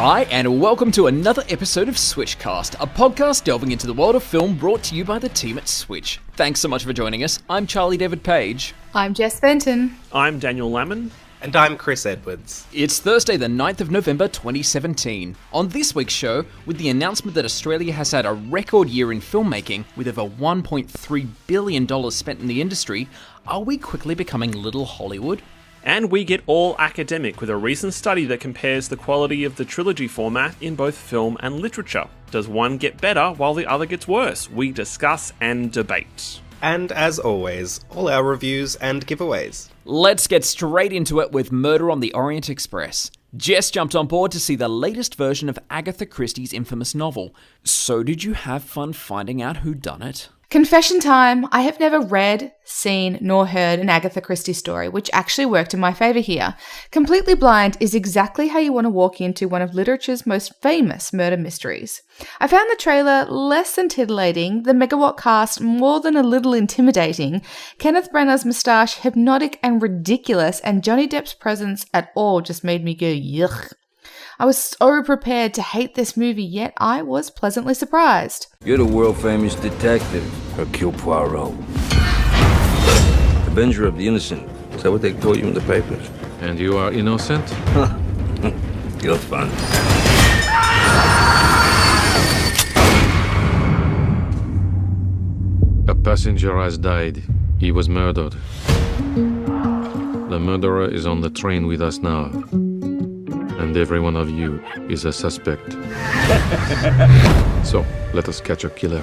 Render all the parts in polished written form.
Hi, and welcome to another episode of SWITCHCast, a podcast delving into the world of film brought to you by the team at Switch. Thanks so much for joining us. I'm Charlie David Page. I'm Jess Benton. I'm Daniel Lamon. And I'm Chris Edwards. It's Thursday the 9th of November 2017. On this week's show, with the announcement that Australia has had a record year in filmmaking, with over $1.3 billion spent in the industry, are we quickly becoming Little Hollywood? And we get all academic with a recent study that compares the quality of the trilogy format in both film and literature. Does one get better while the other gets worse? We discuss and debate. And as always, all our reviews and giveaways. Let's get straight into it with Murder on the Orient Express. Jess jumped on board to see the latest version of Agatha Christie's infamous novel. So did you have fun finding out who done it? Confession time, I have never read, seen, nor heard an Agatha Christie story, which actually worked in my favour here. Completely Blind is exactly how you want to walk into one of literature's most famous murder mysteries. I found the trailer less than titillating, the megawatt cast more than a little intimidating, Kenneth Branagh's moustache hypnotic and ridiculous, and Johnny Depp's presence at all just made me go yuck. I was so prepared to hate this movie, yet I was pleasantly surprised. You're the world-famous detective, Hercule Poirot. Avenger of the innocent. Is that what they told you in the papers? And you are innocent? You're fun. A passenger has died. He was murdered. The murderer is on the train with us now. And every one of you is a suspect. So, let us catch a killer.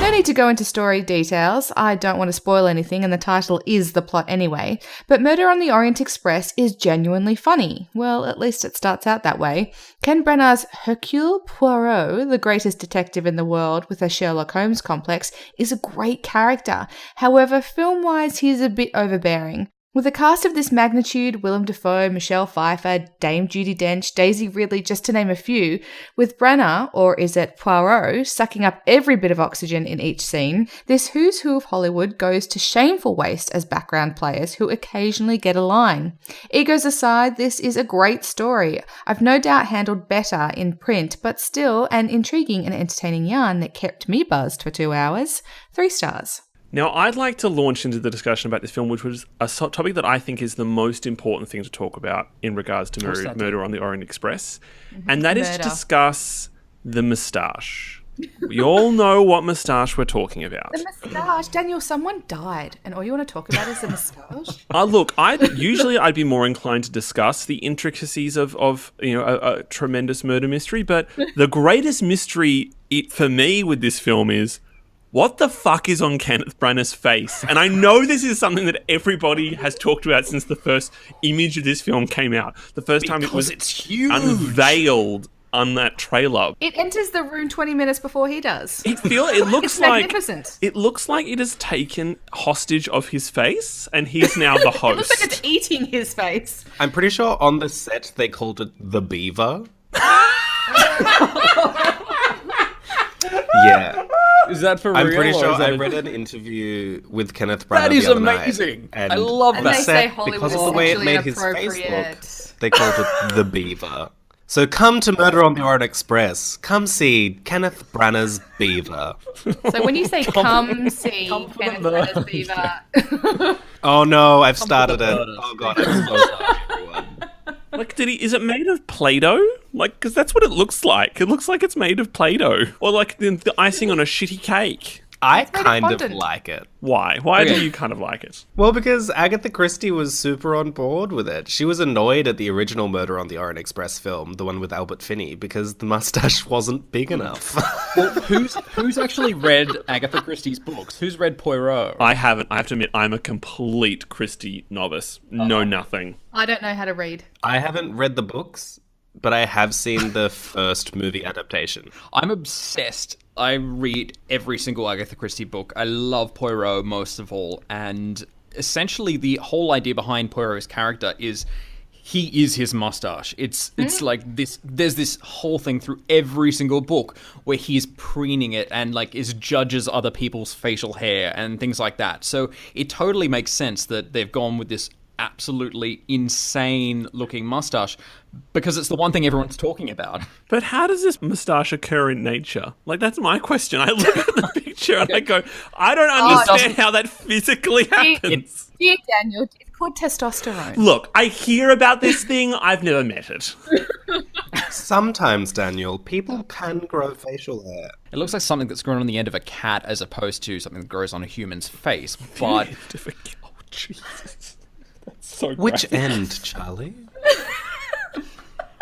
No need to go into story details. I don't want to spoil anything, and the title is the plot anyway. But Murder on the Orient Express is genuinely funny. Well, at least it starts out that way. Ken Branagh's Hercule Poirot, the greatest detective in the world with a Sherlock Holmes complex, is a great character. However, film-wise, he's a bit overbearing. With a cast of this magnitude, Willem Dafoe, Michelle Pfeiffer, Dame Judi Dench, Daisy Ridley, just to name a few, with Branagh, or is it Poirot, sucking up every bit of oxygen in each scene, this who's who of Hollywood goes to shameful waste as background players who occasionally get a line. Egos aside, this is a great story. I've no doubt handled better in print, but still an intriguing and entertaining yarn that kept me buzzed for 2 hours. 3 stars. Now, I'd like to launch into the discussion about this film, which was a topic that I think is the most important thing to talk about in regards to Murder on the Orient Express. And that is to discuss the moustache. We all know what moustache we're talking about. The moustache. Daniel, someone died, and all you want to talk about is the moustache? Look, I'd be more inclined to discuss the intricacies of a tremendous murder mystery, but the greatest mystery for me with this film is, what the fuck is on Kenneth Branagh's face? And I know this is something that everybody has talked about since the first image of this film came out. The first time it was unveiled on that trailer. It enters the room 20 minutes before he does. It looks it's like magnificent. It looks like it has taken hostage of his face, and he's now the host. It looks like it's eating his face. I'm pretty sure on the set they called it the Beaver. Yeah. Is that for real? I'm pretty sure I read an interview with Kenneth Branagh. That is the other amazing. Night, I love and that. they say Hollywood because is of the way it made his face look, they called it the Beaver. So come to Murder on the Orient Express. Come see Kenneth Branagh's Beaver. So when you say come see Kenneth Branagh's Beaver... Oh no, I've started it. Oh god, I'm so sorry, everyone. Like, is it made of Play-Doh? Like, because that's what it looks like. It looks like it's made of Play-Doh. Or like the icing on a shitty cake. I kind of like it. Why? Why do you kind of like it? Well, because Agatha Christie was super on board with it. She was annoyed at the original Murder on the Orient Express film, the one with Albert Finney, because the mustache wasn't big enough. Well, who's actually read Agatha Christie's books? Who's read Poirot? I haven't. I have to admit, I'm a complete Christie novice. Know nothing. I don't know how to read. I haven't read the books, but I have seen the first movie adaptation. I'm obsessed. I read every single Agatha Christie book. I love Poirot most of all. And essentially the whole idea behind Poirot's character is he is his mustache. It's like this, there's this whole thing through every single book where he's preening it and like judges other people's facial hair and things like that. So it totally makes sense that they've gone with this absolutely insane looking mustache because it's the one thing everyone's talking about. But how does this moustache occur in nature? Like, that's my question. I look at the picture and I go, I don't understand how that physically happens. Dear Daniel, it's called testosterone. Look, I hear about this thing. I've never met it. Sometimes, Daniel, people can grow facial hair. It looks like something that's grown on the end of a cat as opposed to something that grows on a human's face. But Oh, Jesus. That's so Which graphic. end, Charlie?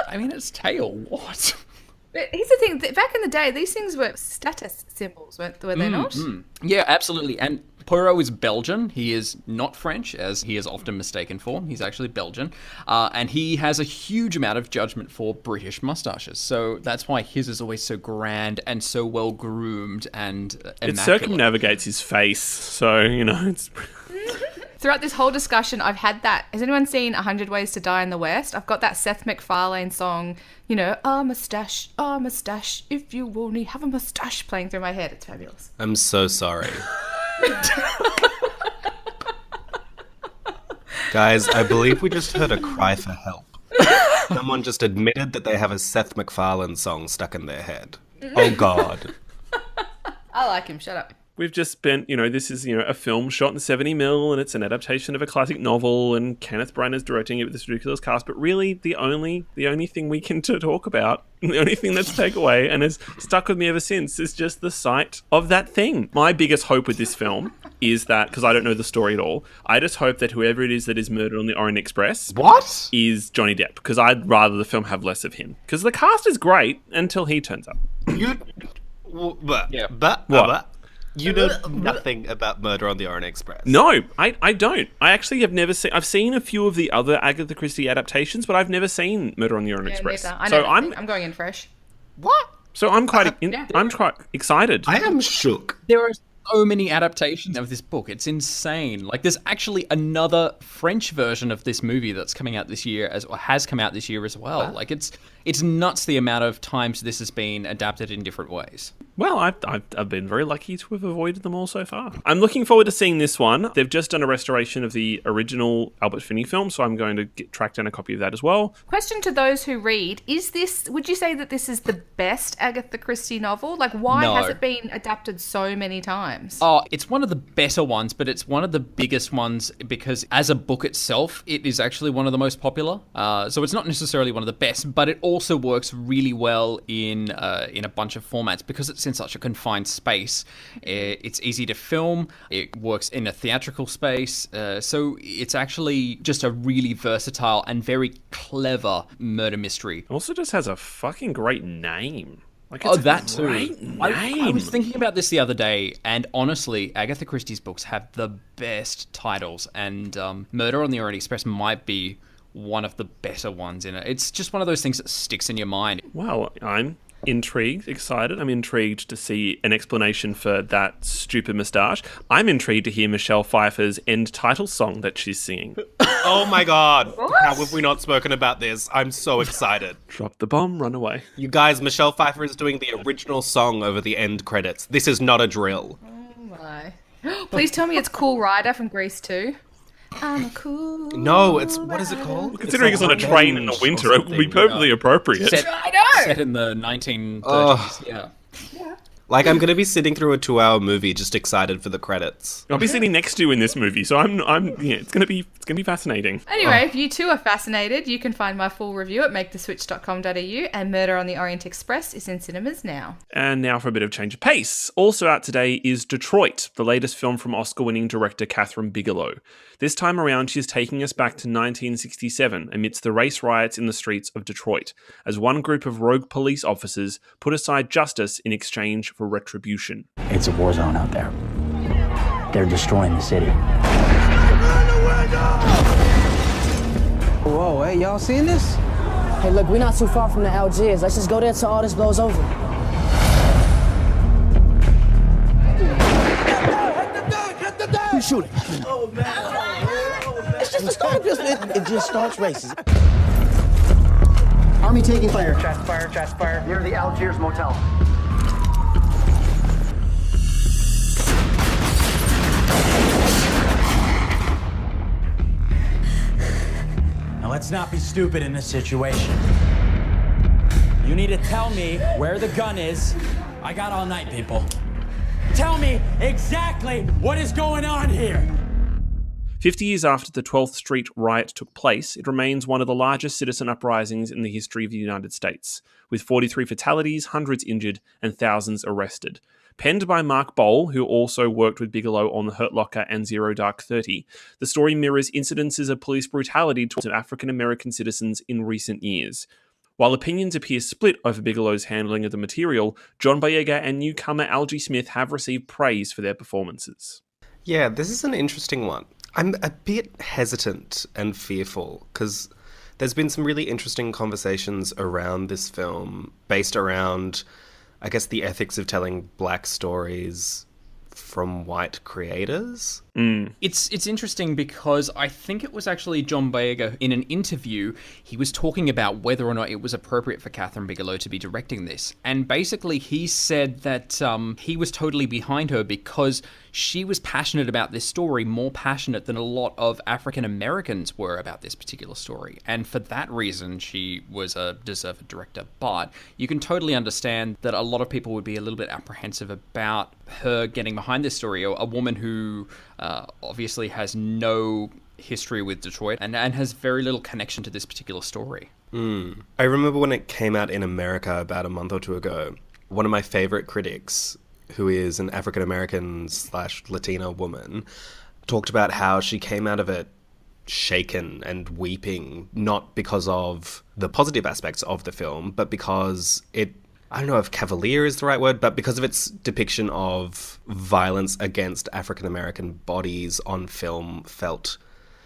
I mean, its tail. What? But here's the thing, back in the day, these things were status symbols, were they not? Yeah, absolutely. And Poirot is Belgian. He is not French, as he is often mistaken for. He's actually Belgian. And he has a huge amount of judgment for British mustaches. So that's why his is always so grand and so well groomed and It immaculate. circumnavigates his face. So, it's... Throughout this whole discussion, I've had that. Has anyone seen 100 Ways to Die in the West? I've got that Seth MacFarlane song, a moustache, if you only have a moustache, playing through my head. It's fabulous. I'm so sorry. Guys, I believe we just heard a cry for help. Someone just admitted that they have a Seth MacFarlane song stuck in their head. Oh, God. I like him, shut up. We've just spent, this is, a film shot in 70mm and it's an adaptation of a classic novel and Kenneth Branagh is directing it with this ridiculous cast. But really, the only thing we can talk about, the only thing that's take away and has stuck with me ever since is just the sight of that thing. My biggest hope with this film is that, because I don't know the story at all, I just hope that whoever it is that is murdered on the Orient Express What? is Johnny Depp, because I'd rather the film have less of him. Because the cast is great until he turns up. You know nothing about Murder on the Orient Express. No, I don't. I actually have never seen... I've seen a few of the other Agatha Christie adaptations, but I've never seen Murder on the Orient Express. Neither. I know I'm going in fresh. What? So I'm quite excited. I am shook. There are so many adaptations of this book. It's insane. Like, there's actually another French version of this movie that's coming out this year, or has come out this year as well. Wow. Like, it's nuts the amount of times this has been adapted in different ways. Well, I've been very lucky to have avoided them all so far. I'm looking forward to seeing this one. They've just done a restoration of the original Albert Finney film, so I'm going to track down a copy of that as well. Question to those who read, would you say that this is the best Agatha Christie novel? Like, why has it been adapted so many times? Oh, it's one of the better ones, but it's one of the biggest ones because as a book itself, it is actually one of the most popular. So it's not necessarily one of the best, but it also works really well in a bunch of formats because it's in such a confined space. It's easy to film. It works in a theatrical space. So it's actually just a really versatile and very clever murder mystery. It also just has a fucking great name. Like, it's that too. I was thinking about this the other day, and honestly, Agatha Christie's books have the best titles, and Murder on the Orient Express might be one of the better ones in it. It's just one of those things that sticks in your mind. Well, I'm intrigued, excited. I'm intrigued to see an explanation for that stupid moustache. I'm intrigued to hear Michelle Pfeiffer's end title song that she's singing. Oh my God. How have we not spoken about this? I'm so excited. Drop the bomb, run away. You guys, Michelle Pfeiffer is doing the original song over the end credits. This is not a drill. Oh my. Please tell me it's Cool Rider from Grease 2. I'm a cool... No, it's... What is it called? Considering it's on a train in the winter, it would be perfectly appropriate. Set in the 1930s, yeah. Like, I'm going to be sitting through a 2-hour movie just excited for the credits. I'll be sitting next to you in this movie, so it's going to be fascinating. Anyway, if you too are fascinated, you can find my full review at maketheswitch.com.au, and Murder on the Orient Express is in cinemas now. And now for a bit of change of pace. Also out today is Detroit, the latest film from Oscar-winning director Kathryn Bigelow. This time around, she's taking us back to 1967 amidst the race riots in the streets of Detroit, as one group of rogue police officers put aside justice in exchange for retribution. It's a war zone out there. They're destroying the city. Whoa, hey, y'all seen this? Hey, look, we're not too far from the Algiers. Let's just go there till all this blows over. Who's shooting? Oh, man. It's just a start. It just starts races. Army taking fire. Shots fire. Near the Algiers Motel. Let's not be stupid in this situation. You need to tell me where the gun is. I got all night, people. Tell me exactly what is going on here. 50 years after the 12th Street riot took place, it remains one of the largest citizen uprisings in the history of the United States, with 43 fatalities, hundreds injured, and thousands arrested. Penned by Mark Boal, who also worked with Bigelow on The Hurt Locker and Zero Dark 30, the story mirrors incidences of police brutality towards African American citizens in recent years. While opinions appear split over Bigelow's handling of the material, John Boyega and newcomer Algie Smith have received praise for their performances. Yeah, this is an interesting one. I'm a bit hesitant and fearful because there's been some really interesting conversations around this film based around, I guess, the ethics of telling black stories from white creators. It's interesting because I think it was actually John Boyega in an interview, he was talking about whether or not it was appropriate for Catherine Bigelow to be directing this. And basically he said that he was totally behind her because she was passionate about this story, more passionate than a lot of African Americans were about this particular story. And for that reason, she was a deserved director. But you can totally understand that a lot of people would be a little bit apprehensive about her getting behind this story. A woman who obviously has no history with Detroit and has very little connection to this particular story. I remember when it came out in America about a month or two ago, one of my favorite critics, who is an African-American/Latina woman, talked about how she came out of it shaken and weeping, not because of the positive aspects of the film, but because it, I don't know if cavalier is the right word, but because of its depiction of violence against African-American bodies on film felt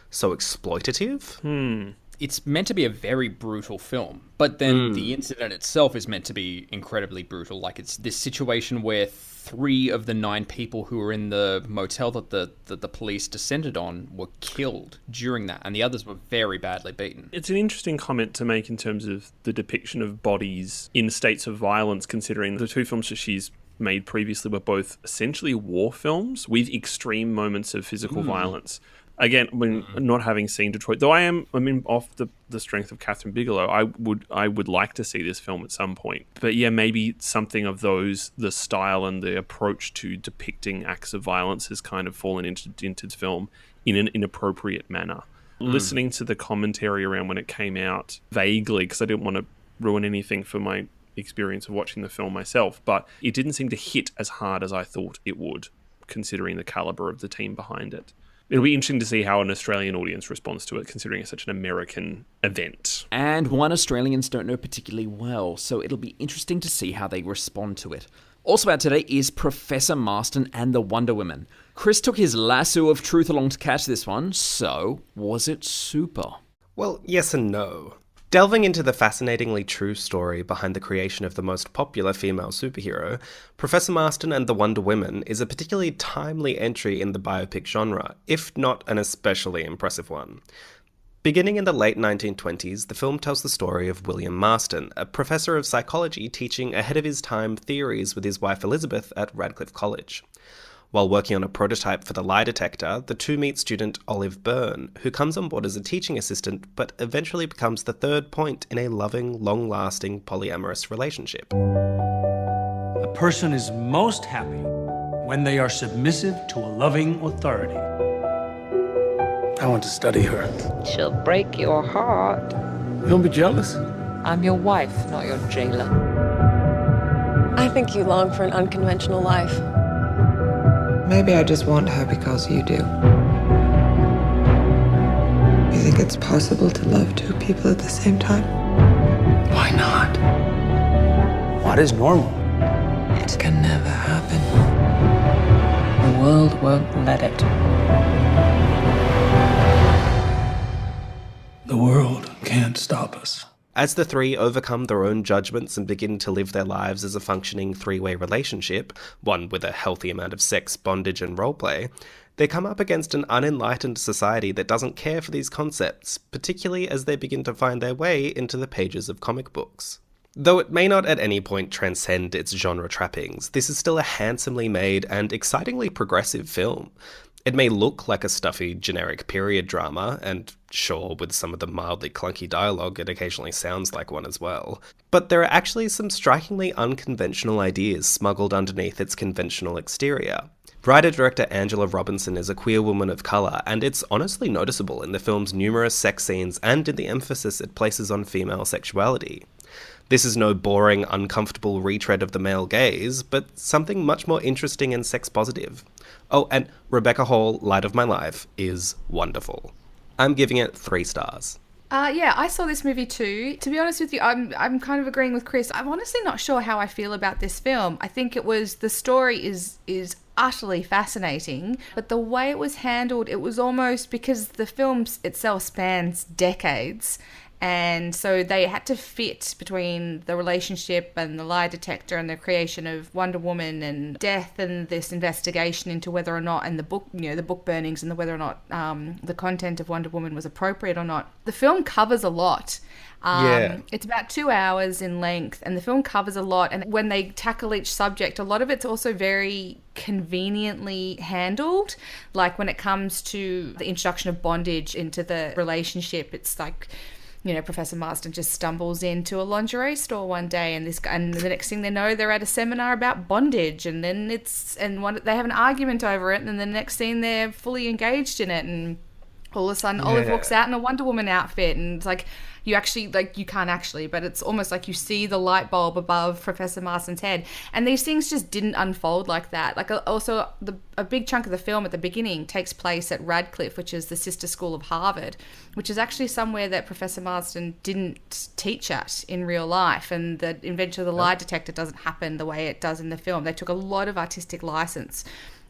so exploitative. It's meant to be a very brutal film, but then the incident itself is meant to be incredibly brutal. Like, it's this situation where 3 of the 9 people who were in the motel that the police descended on were killed during that, and the others were very badly beaten. It's an interesting comment to make in terms of the depiction of bodies in states of violence, considering the 2 films that she's made previously were both essentially war films with extreme moments of physical violence. Again, when not having seen Detroit, though I mean, off the strength of Catherine Bigelow, I would like to see this film at some point. But yeah, maybe something of those, the style and the approach to depicting acts of violence has kind of fallen into the film in an inappropriate manner. Listening to the commentary around when it came out vaguely, because I didn't want to ruin anything for my experience of watching the film myself, but it didn't seem to hit as hard as I thought it would, considering the caliber of the team behind it. It'll be interesting to see how an Australian audience responds to it, considering it's such an American event. And one Australians don't know particularly well, so it'll be interesting to see how they respond to it. Also out today is Professor Marston and the Wonder Women. Chris took his lasso of truth along to catch this one, so was it super? Well, yes and no. Delving into the fascinatingly true story behind the creation of the most popular female superhero, Professor Marston and the Wonder Women is a particularly timely entry in the biopic genre, if not an especially impressive one. Beginning in the late 1920s, the film tells the story of William Marston, a professor of psychology teaching ahead of his time theories with his wife Elizabeth at Radcliffe College. While working on a prototype for the lie detector, the 2 meet student Olive Byrne, who comes on board as a teaching assistant but eventually becomes the third point in a loving, long-lasting polyamorous relationship. A person is most happy when they are submissive to a loving authority. I want to study her. She'll break your heart. You don't be jealous? I'm your wife, not your jailer. I think you long for an unconventional life. Maybe I just want her because you do. You think it's possible to love 2 people at the same time? Why not? What is normal? It can never happen. The world won't let it. The world can't stop us. As the 3 overcome their own judgments and begin to live their lives as a functioning 3-way relationship, one with a healthy amount of sex, bondage, and roleplay, they come up against an unenlightened society that doesn't care for these concepts, particularly as they begin to find their way into the pages of comic books. Though it may not at any point transcend its genre trappings, this is still a handsomely made and excitingly progressive film. It may look like a stuffy, generic period drama, and sure, with some of the mildly clunky dialogue, it occasionally sounds like one as well. But there are actually some strikingly unconventional ideas smuggled underneath its conventional exterior. Writer-director Angela Robinson is a queer woman of colour, and it's honestly noticeable in the film's numerous sex scenes and in the emphasis it places on female sexuality. This is no boring, uncomfortable retread of the male gaze, but something much more interesting and sex-positive. Oh, and Rebecca Hall, Light of My Life, is wonderful. I'm giving it 3 stars. Yeah, I saw this movie too. To be honest with you, I'm kind of agreeing with Chris. I'm honestly not sure how I feel about this film. I think the story is utterly fascinating, but the way it was handled, it was almost, because the film itself spans decades, and so they had to fit between the relationship and the lie detector and the creation of Wonder Woman and death and this investigation into whether or not, and the book, the book burnings, and whether or not the content of Wonder Woman was appropriate or not. The film covers a lot. It's about 2 hours in length, and the film covers a lot, and when they tackle each subject, a lot of it's also very conveniently handled. Like when it comes to the introduction of bondage into the relationship, it's like, Professor Marston just stumbles into a lingerie store one day, and the next thing they know, they're at a seminar about bondage, and then they have an argument over it, and then the next scene they're fully engaged in it, and all of a sudden Olive walks out in a Wonder Woman outfit, and it's like, you can't actually, but it's almost like you see the light bulb above Professor Marston's head. And these things just didn't unfold like that. Like, also, a big chunk of the film at the beginning takes place at Radcliffe, which is the sister school of Harvard, which is actually somewhere that Professor Marston didn't teach at in real life. And the invention of the lie detector doesn't happen the way it does in the film. They took a lot of artistic license,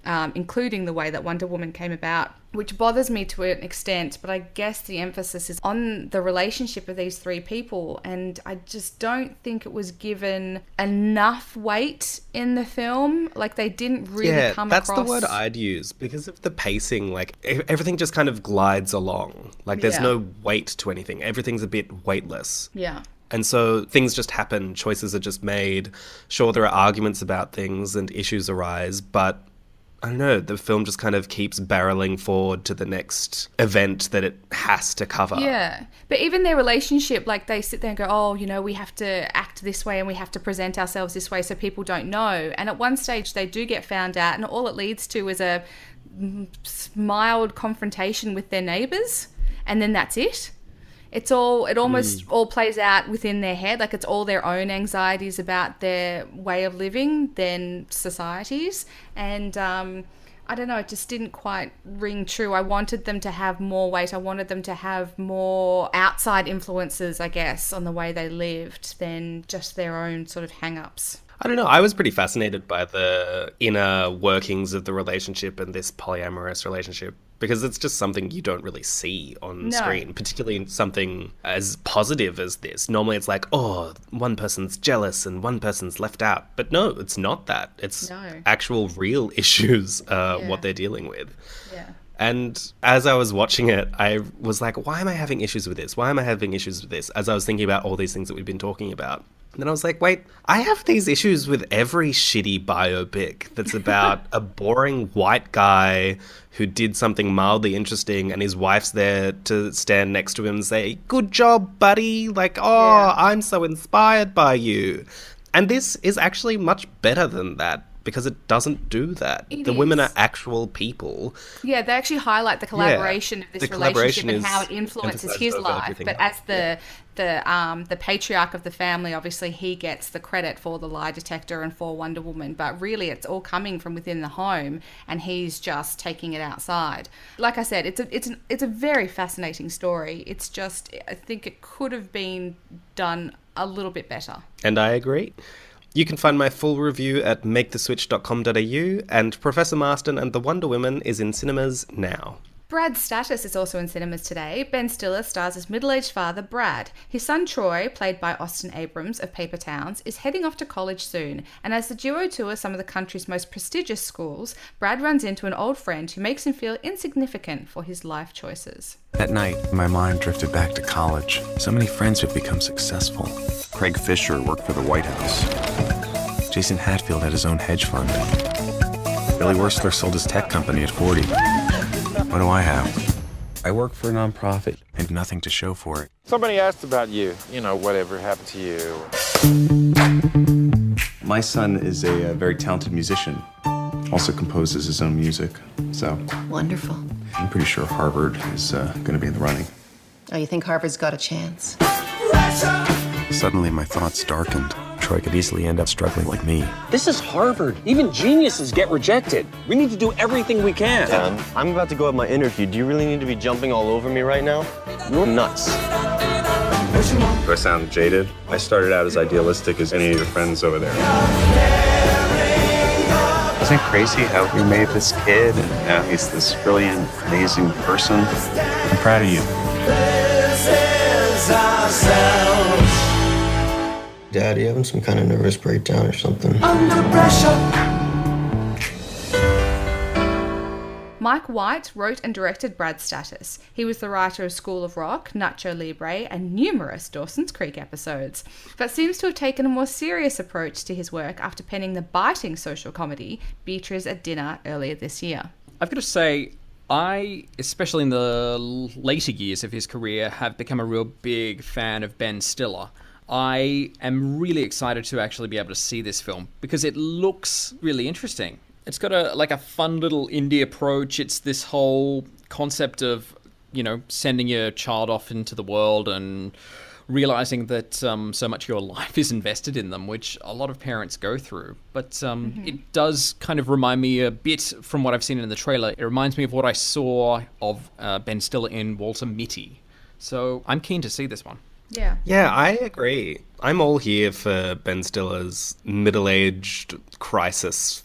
including the way that Wonder Woman came about, which bothers me to an extent, but I guess the emphasis is on the relationship of these 3 people, and I just don't think it was given enough weight in the film. Like, they didn't really come across... Yeah, that's the word I'd use, because of the pacing. Like, everything just kind of glides along. Like, there's no weight to anything. Everything's a bit weightless. Yeah. And so things just happen, choices are just made. Sure, there are arguments about things and issues arise, but I don't know, the film just kind of keeps barreling forward to the next event that it has to cover. Yeah. But even their relationship, like, they sit there and go, oh, we have to act this way and we have to present ourselves this way so people don't know. And at one stage they do get found out, and all it leads to is a mild confrontation with their neighbours, and then that's it. It almost all plays out within their head. Like, it's all their own anxieties about their way of living, then societies. And I don't know, it just didn't quite ring true. I wanted them to have more weight. I wanted them to have more outside influences, I guess, on the way they lived than just their own sort of hang-ups. I don't know. I was pretty fascinated by the inner workings of the relationship and this polyamorous relationship, because it's just something you don't really see on screen, particularly something as positive as this. Normally it's like, oh, one person's jealous and one person's left out. But no, it's not that. It's actual real issues, what they're dealing with. Yeah. And as I was watching it, I was like, why am I having issues with this? Why am I having issues with this? As I was thinking about all these things that we've been talking about. And then I was like, wait, I have these issues with every shitty biopic that's about a boring white guy who did something mildly interesting and his wife's there to stand next to him and say, good job, buddy. Like, I'm so inspired by you. And this is actually much better than that, because it doesn't do that. The women are actual people. Yeah, they actually highlight the collaboration of this relationship and how it influences his life. But as the patriarch of the family, obviously he gets the credit for the lie detector and for Wonder Woman. But really, it's all coming from within the home, and he's just taking it outside. Like I said, it's a very fascinating story. It's just, I think it could have been done a little bit better. And I agree. You can find my full review at maketheswitch.com.au, and Professor Marston and the Wonder Woman is in cinemas now. Brad's Status is also in cinemas today. Ben Stiller stars as middle-aged father Brad. His son Troy, played by Austin Abrams of Paper Towns, is heading off to college soon, and as the duo tour some of the country's most prestigious schools, Brad runs into an old friend who makes him feel insignificant for his life choices. That night, my mind drifted back to college. So many friends have become successful. Craig Fisher worked for the White House. Jason Hatfield had his own hedge fund. Billy Whistler sold his tech company at 40. What do I have? I work for a nonprofit and nothing to show for it. Somebody asked about you. You know, whatever happened to you. My son is a very talented musician. Also composes his own music, so... Wonderful. I'm pretty sure Harvard is going to be in the running. Oh, you think Harvard's got a chance? Suddenly, my thoughts darkened. Troy could easily end up struggling like me. This is Harvard. Even geniuses get rejected. We need to do everything we can. Dan, I'm about to go at my interview. Do you really need to be jumping all over me right now? You're nuts. Do I sound jaded? I started out as idealistic as any of your friends over there. Isn't it crazy how we made this kid and now he's this brilliant, amazing person? I'm proud of you. Dad, you having some kind of nervous breakdown or something? Under pressure. Mike White wrote and directed Brad's Status. He was the writer of School of Rock, Nacho Libre, and numerous Dawson's Creek episodes, but seems to have taken a more serious approach to his work after penning the biting social comedy Beatrice at Dinner earlier this year. I've got to say, I, especially in the later years of his career, have become a real big fan of Ben Stiller. I am really excited to actually be able to see this film because it looks really interesting. It's got a fun little indie approach. It's this whole concept of, sending your child off into the world and realizing that so much of your life is invested in them, which a lot of parents go through. But it does kind of remind me a bit from what I've seen in the trailer. It reminds me of what I saw of Ben Stiller in Walter Mitty. So I'm keen to see this one. Yeah. Yeah, I agree. I'm all here for Ben Stiller's middle-aged crisis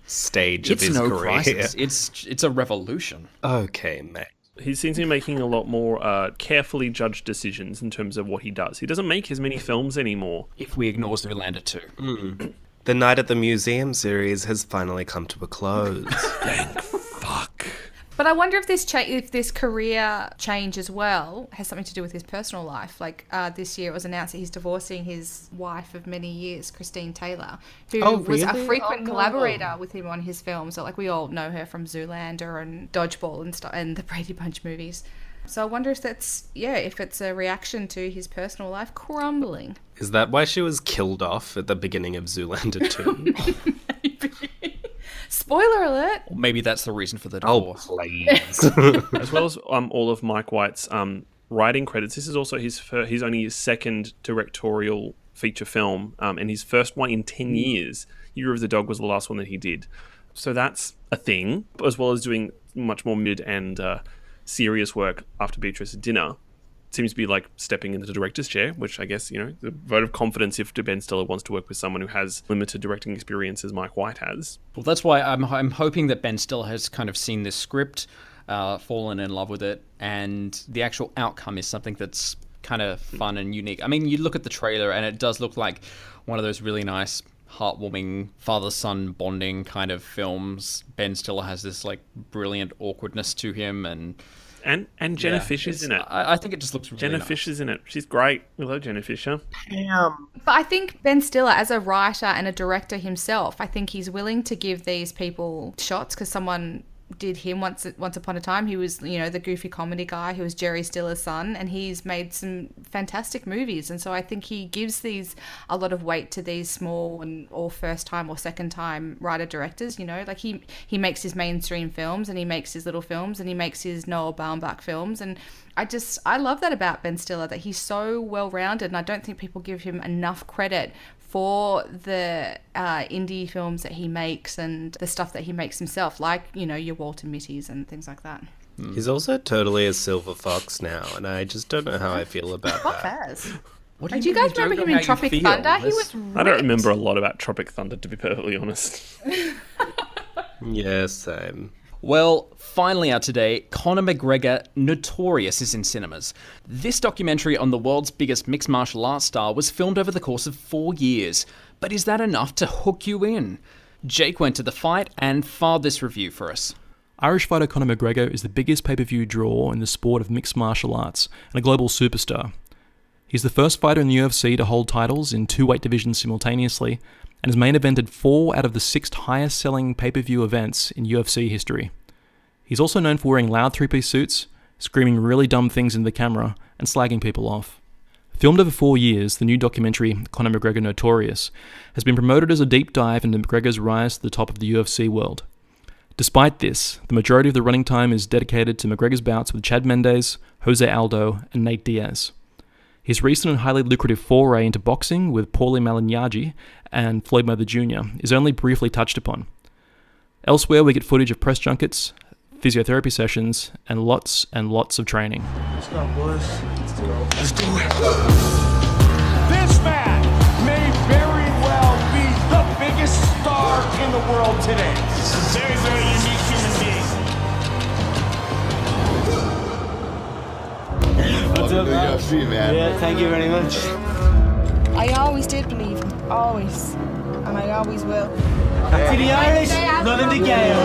stage of his career. Crisis. It's a revolution. Okay, mate. He seems to be making a lot more carefully judged decisions in terms of what he does. He doesn't make as many films anymore. If we ignore Zoolander 2. The Night at the Museum series has finally come to a close. Thank fuck. But I wonder if this career change as well has something to do with his personal life. Like this year it was announced that he's divorcing his wife of many years, Christine Taylor, who was a frequent collaborator with him on his films. So like we all know her from Zoolander and Dodgeball and stuff, and the Brady Bunch movies. So I wonder if if it's a reaction to his personal life crumbling. Is that why she was killed off at the beginning of Zoolander 2? Spoiler alert! Or maybe that's the reason for the divorce. Oh, please. As well as all of Mike White's writing credits, this is also his only his second directorial feature film, and his first one in 10 years. Year of the Dog was the last one that he did. So that's a thing, as well as doing much more mid and serious work after Beatrice at Dinner. Seems to be like stepping into the director's chair, which I guess, the vote of confidence if Ben Stiller wants to work with someone who has limited directing experience as Mike White has. Well, that's why I'm hoping that Ben Stiller has kind of seen this script, fallen in love with it, and the actual outcome is something that's kind of fun and unique. I mean, you look at the trailer and it does look like one of those really nice, heartwarming father-son bonding kind of films. Ben Stiller has this like brilliant awkwardness to him, and Jenna Fisher's in it. I think it just looks really Jenna nice. Fisher's in it. She's great. We love Jenna Fisher. But I think Ben Stiller, as a writer and a director himself, I think he's willing to give these people shots because someone did him once upon a time. He was, the goofy comedy guy who was Jerry Stiller's son, and he's made some fantastic movies. And so I think he gives a lot of weight to these small or first time or second time writer directors. Like he makes his mainstream films and he makes his little films and he makes his Noah Baumbach films, and I love that about Ben Stiller, that he's so well rounded, and I don't think people give him enough credit for the indie films that he makes and the stuff that he makes himself, like, your Walter Mitty's and things like that. He's also totally a silver fox now, and I just don't know how I feel about that. Do you guys remember him in Tropic Thunder? He was ripped. I don't remember a lot about Tropic Thunder, to be perfectly honest. Yeah, same. Well, finally out today, Conor McGregor Notorious is in cinemas. This documentary on the world's biggest mixed martial arts star was filmed over the course of 4 years. But is that enough to hook you in? Jake went to the fight and filed this review for us. Irish fighter Conor McGregor is the biggest pay-per-view draw in the sport of mixed martial arts and a global superstar. He's the first fighter in the UFC to hold titles in 2 weight divisions simultaneously, and has main evented 4 out of the 6 highest selling pay-per-view events in UFC history. He's also known for wearing loud 3-piece suits, screaming really dumb things into the camera, and slagging people off. Filmed over 4 years, the new documentary, Conor McGregor Notorious, has been promoted as a deep dive into McGregor's rise to the top of the UFC world. Despite this, the majority of the running time is dedicated to McGregor's bouts with Chad Mendes, Jose Aldo, and Nate Diaz. His recent and highly lucrative foray into boxing with Paulie Malignaggi and Floyd Mayweather Jr. is only briefly touched upon. Elsewhere, we get footage of press junkets, physiotherapy sessions, and lots of training. Let's go, boys. Let's do it. This man may very well be the biggest star in the world today. Very, very unique human being. What's up, UFC, man? Yeah, thank you very much. I always did believe him, always, and I always will. Back to the Irish, nothing to gain.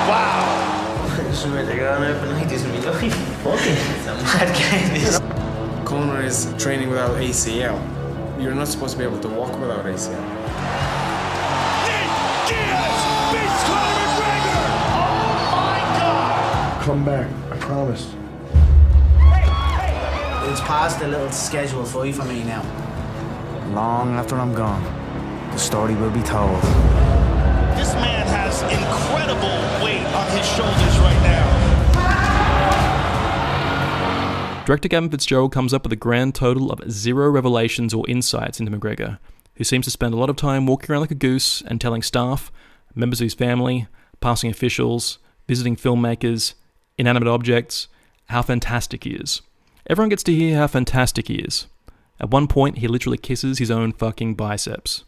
Wow. Conor is training without ACL. You're not supposed to be able to walk without ACL. Come back, I promise. It's past the little schedule fight for me now. Long after I'm gone, the story will be told. This man has incredible weight on his shoulders right now. Director Gavin Fitzgerald comes up with a grand total of 0 revelations or insights into McGregor, who seems to spend a lot of time walking around like a goose and telling staff, members of his family, passing officials, visiting filmmakers, inanimate objects, how fantastic he is. Everyone gets to hear how fantastic he is. At one point, he literally kisses his own fucking biceps.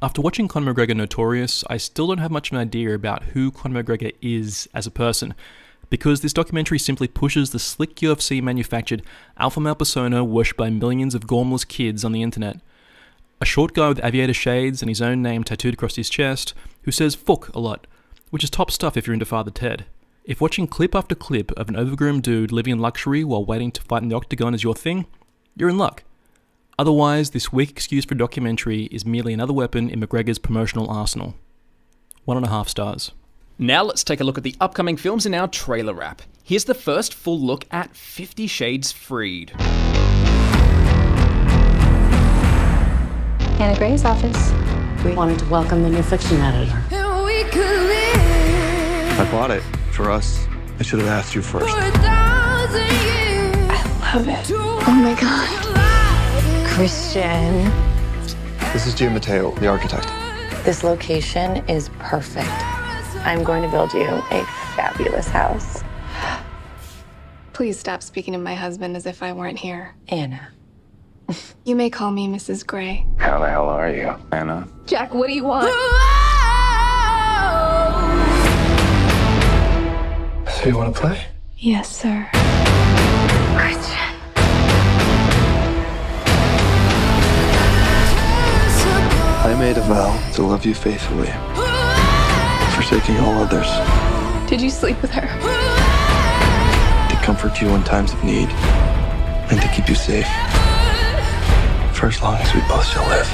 After watching Conor McGregor Notorious, I still don't have much of an idea about who Conor McGregor is as a person, because this documentary simply pushes the slick UFC-manufactured alpha male persona worshipped by millions of gormless kids on the internet. A short guy with aviator shades and his own name tattooed across his chest, who says fuck a lot, which is top stuff if you're into Father Ted. If watching clip after clip of an overgroomed dude living in luxury while waiting to fight in the octagon is your thing, you're in luck. Otherwise, this weak excuse for a documentary is merely another weapon in McGregor's promotional arsenal. 1.5 stars. Now let's take a look at the upcoming films in our trailer wrap. Here's the first full look at 50 Shades Freed. Anna Gray's office. We wanted to welcome the new fiction editor. I bought it for us. I should have asked you first. I love it. Oh my God. Christian. This is Jim Mateo, the architect. This location is perfect. I'm going to build you a fabulous house. Please stop speaking of my husband as if I weren't here. Anna. You may call me Mrs. Gray. How the hell are you, Anna? Jack, what do you want? So you want to play? Yes, sir. Christian. I made a vow to love you faithfully, forsaking all others, Did you sleep with her? to comfort you in times of need, and to keep you safe for as long as we both shall live.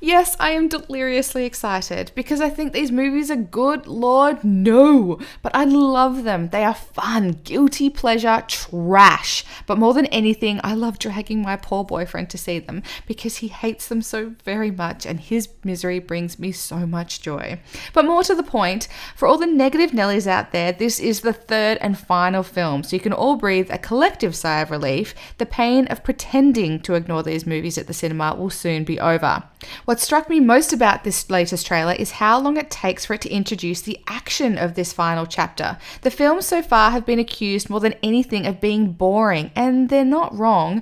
Yes, I am deliriously excited because I think these movies are good, Lord, no. But I love them. They are fun, guilty pleasure, trash. But more than anything, I love dragging my poor boyfriend to see them because he hates them so very much and his misery brings me so much joy. But more to the point, for all the negative Nellies out there, this is the third and final film, so you can all breathe a collective sigh of relief. The pain of pretending to ignore these movies at the cinema will soon be over. What struck me most about this latest trailer is how long it takes for it to introduce the action of this final chapter. The films so far have been accused more than anything of being boring, and they're not wrong.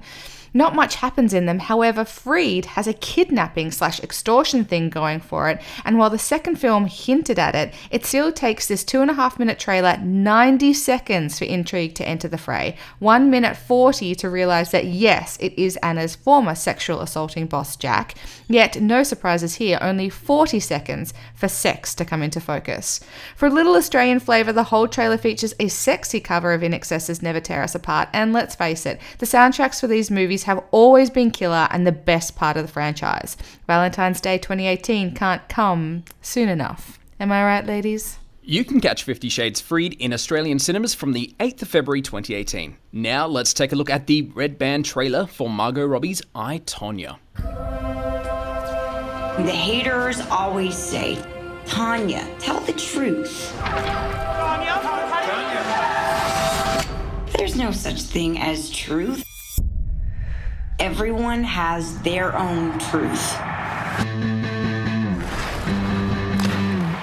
Not much happens in them. However, Freed has a kidnapping/extortion thing going for it, and while the second film hinted at it, it still takes this 2.5-minute trailer 90 seconds for intrigue to enter the fray, 1 minute 40 to realize that yes, it is Anna's former sexual assaulting boss Jack, yet no surprises here, only 40 seconds for sex to come into focus. For a little Australian flavour, the whole trailer features a sexy cover of INXS's Never Tear Us Apart, and let's face it, the soundtracks for these movies have always been killer and the best part of the franchise. Valentine's Day 2018 can't come soon enough. Am I right, ladies? You can catch 50 Shades Freed in Australian cinemas from the 8th of February 2018. Now let's take a look at the Red Band trailer for Margot Robbie's I, Tonya. The haters always say, Tonya, tell the truth. There's no such thing as truth. Everyone has their own truth.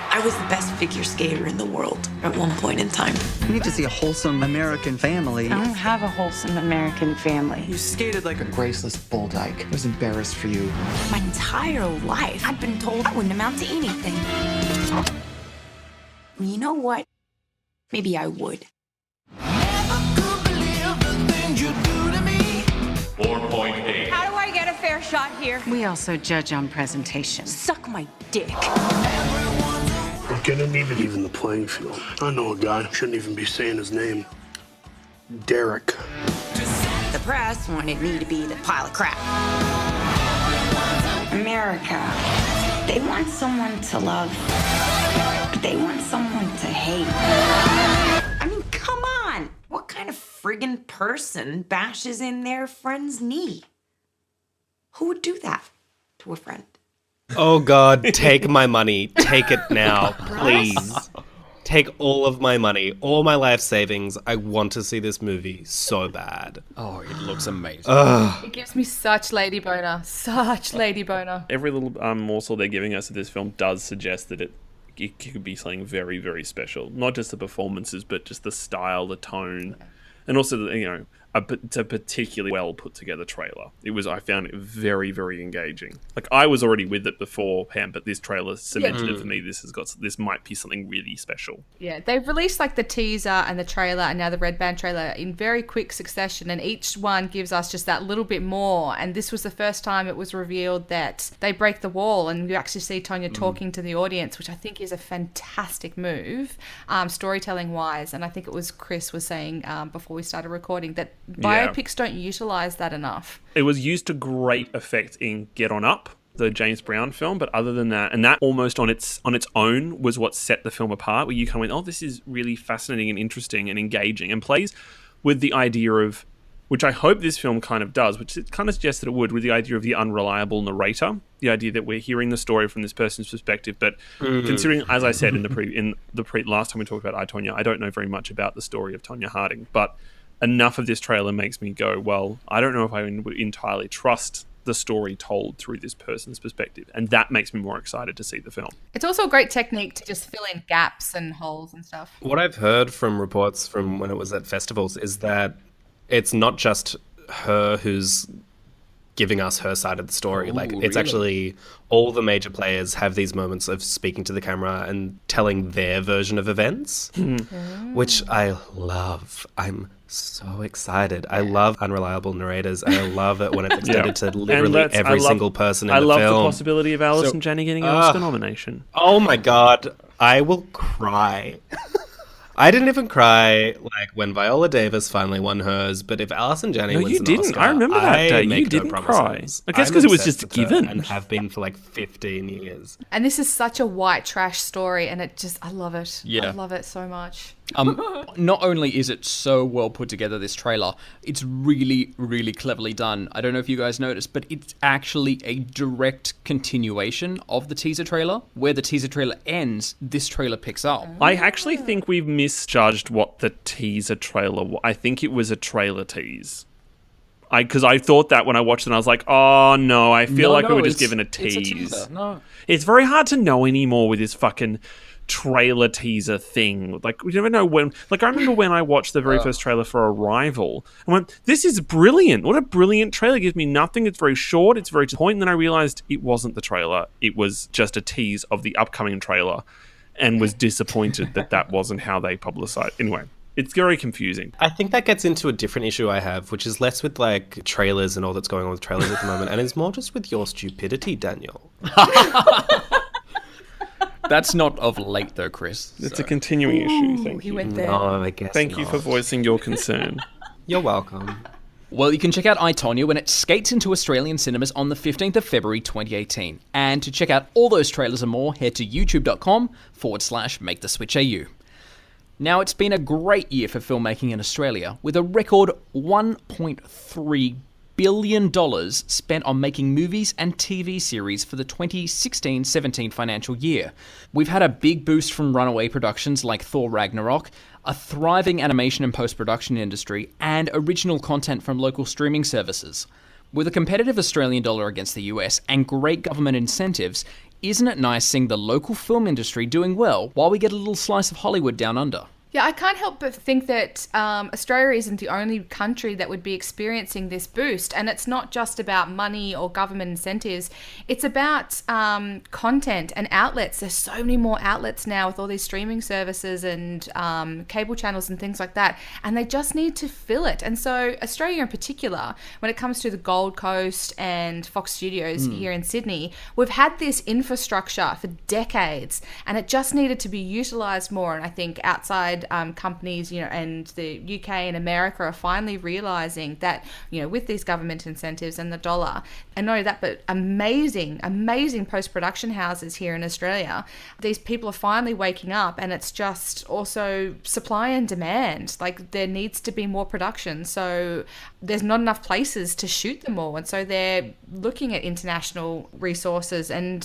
I was the best figure skater in the world at one point in time. You need to see a wholesome American family. I don't have a wholesome American family. You skated like a graceless bull dyke. I was embarrassed for you. My entire life, I've been told I wouldn't amount to anything. You know what? Maybe I would. 4.8. How do I get a fair shot here? We also judge on presentation. Suck my dick. We're gonna need it even the playing field. I know a guy, shouldn't even be saying his name. Derek. The press wanted me to be the pile of crap. America. They want someone to love, but they want someone to hate. I mean, come on. What kind of friggin' person bashes in their friend's knee? Who would do that to a friend? Oh God, take my money. Take it now, please. Take all of my money, all my life savings. I want to see this movie so bad. Oh, it looks amazing. It gives me such lady boner. Such lady boner. Every little morsel they're giving us of this film does suggest that it could be something very, very special. Not just the performances, but just the style, the tone, and also, it's a particularly well put together trailer. I found it very, very engaging. Like, I was already with it beforehand, but this trailer cemented it for me. This might be something really special. Yeah, they've released like the teaser and the trailer and now the Red Band trailer in very quick succession, and each one gives us just that little bit more. And this was the first time it was revealed that they break the wall and you actually see Tonya talking to the audience, which I think is a fantastic move, storytelling wise. And I think it was Chris was saying before we started recording that biopics don't utilize that enough. It was used to great effect in Get On Up, the James Brown film, but other than that, and that almost on its own was what set the film apart, where you kind of went, oh, this is really fascinating and interesting and engaging, and plays with the idea of, which I hope this film kind of does, which it kind of suggests that it would, with the idea of the unreliable narrator, the idea that we're hearing the story from this person's perspective, but considering, as I said in the last time we talked about I, Tonya, I don't know very much about the story of Tonya Harding, but enough of this trailer makes me go, well, I don't know if I would entirely trust the story told through this person's perspective, and that makes me more excited to see the film. It's also a great technique to just fill in gaps and holes and stuff. What I've heard from reports from when it was at festivals is that it's not just her who's giving us her side of the story. It's actually all the major players have these moments of speaking to the camera and telling their version of events, which I love. I'm so excited. I love unreliable narrators, and I love it when it's extended to literally every single person in the film. I love the possibility of Alison Janney getting an Oscar nomination. Oh my God, I will cry. I didn't even cry when Viola Davis finally won hers, but if Alison Janney wins an Oscar, I remember that day. You didn't cry. I guess because it was just given. And have been for 15 years. And this is such a white trash story, and I love it. Yeah. I love it so much. Not only is it so well put together, this trailer, it's really, really cleverly done. I don't know if you guys noticed, but it's actually a direct continuation of the teaser trailer. Where the teaser trailer ends, this trailer picks up. I actually think we've misjudged what the teaser trailer was. I think it was a trailer tease. Because I thought that when I watched it, and I was like, oh no, we were just given a tease. It's a teaser. No. It's very hard to know anymore with this fucking trailer teaser thing. Like, you never know when. Like, I remember when I watched the very first trailer for Arrival, I went, "This is brilliant! What a brilliant trailer! It gives me nothing. It's very short. It's very to the point." And then I realized it wasn't the trailer. It was just a tease of the upcoming trailer, and was disappointed that wasn't how they publicized. Anyway. It's very confusing. I think that gets into a different issue I have, which is less with like trailers and all that's going on with trailers at the moment, and it's more just with your stupidity, Daniel. That's not of late though, Chris. It's a continuing issue. Thank you. Went there. No, I guess Thank you for voicing your concern. You're welcome. Well, you can check out I, Tonya when it skates into Australian cinemas on the 15th of February 2018. And to check out all those trailers and more, head to youtube.com/MakeTheSwitchAU. Now, it's been a great year for filmmaking in Australia, with a record $1.3 billion spent on making movies and TV series for the 2016-17 financial year. We've had a big boost from runaway productions like Thor Ragnarok, a thriving animation and post-production industry, and original content from local streaming services. With a competitive Australian dollar against the US and great government incentives, isn't it nice seeing the local film industry doing well while we get a little slice of Hollywood down under? Yeah, I can't help but think that Australia isn't the only country that would be experiencing this boost. And it's not just about money or government incentives. It's about content and outlets. There's so many more outlets now with all these streaming services and cable channels and things like that. And they just need to fill it. And so Australia in particular, when it comes to the Gold Coast and Fox Studios here in Sydney, we've had this infrastructure for decades. And it just needed to be utilised more. And I think outside companies, and the UK and America are finally realizing that, with these government incentives and the dollar, and not only that, but amazing post-production houses here in Australia, these people are finally waking up, and it's just also supply and demand. Like, there needs to be more production, so there's not enough places to shoot them all, and so they're looking at international resources and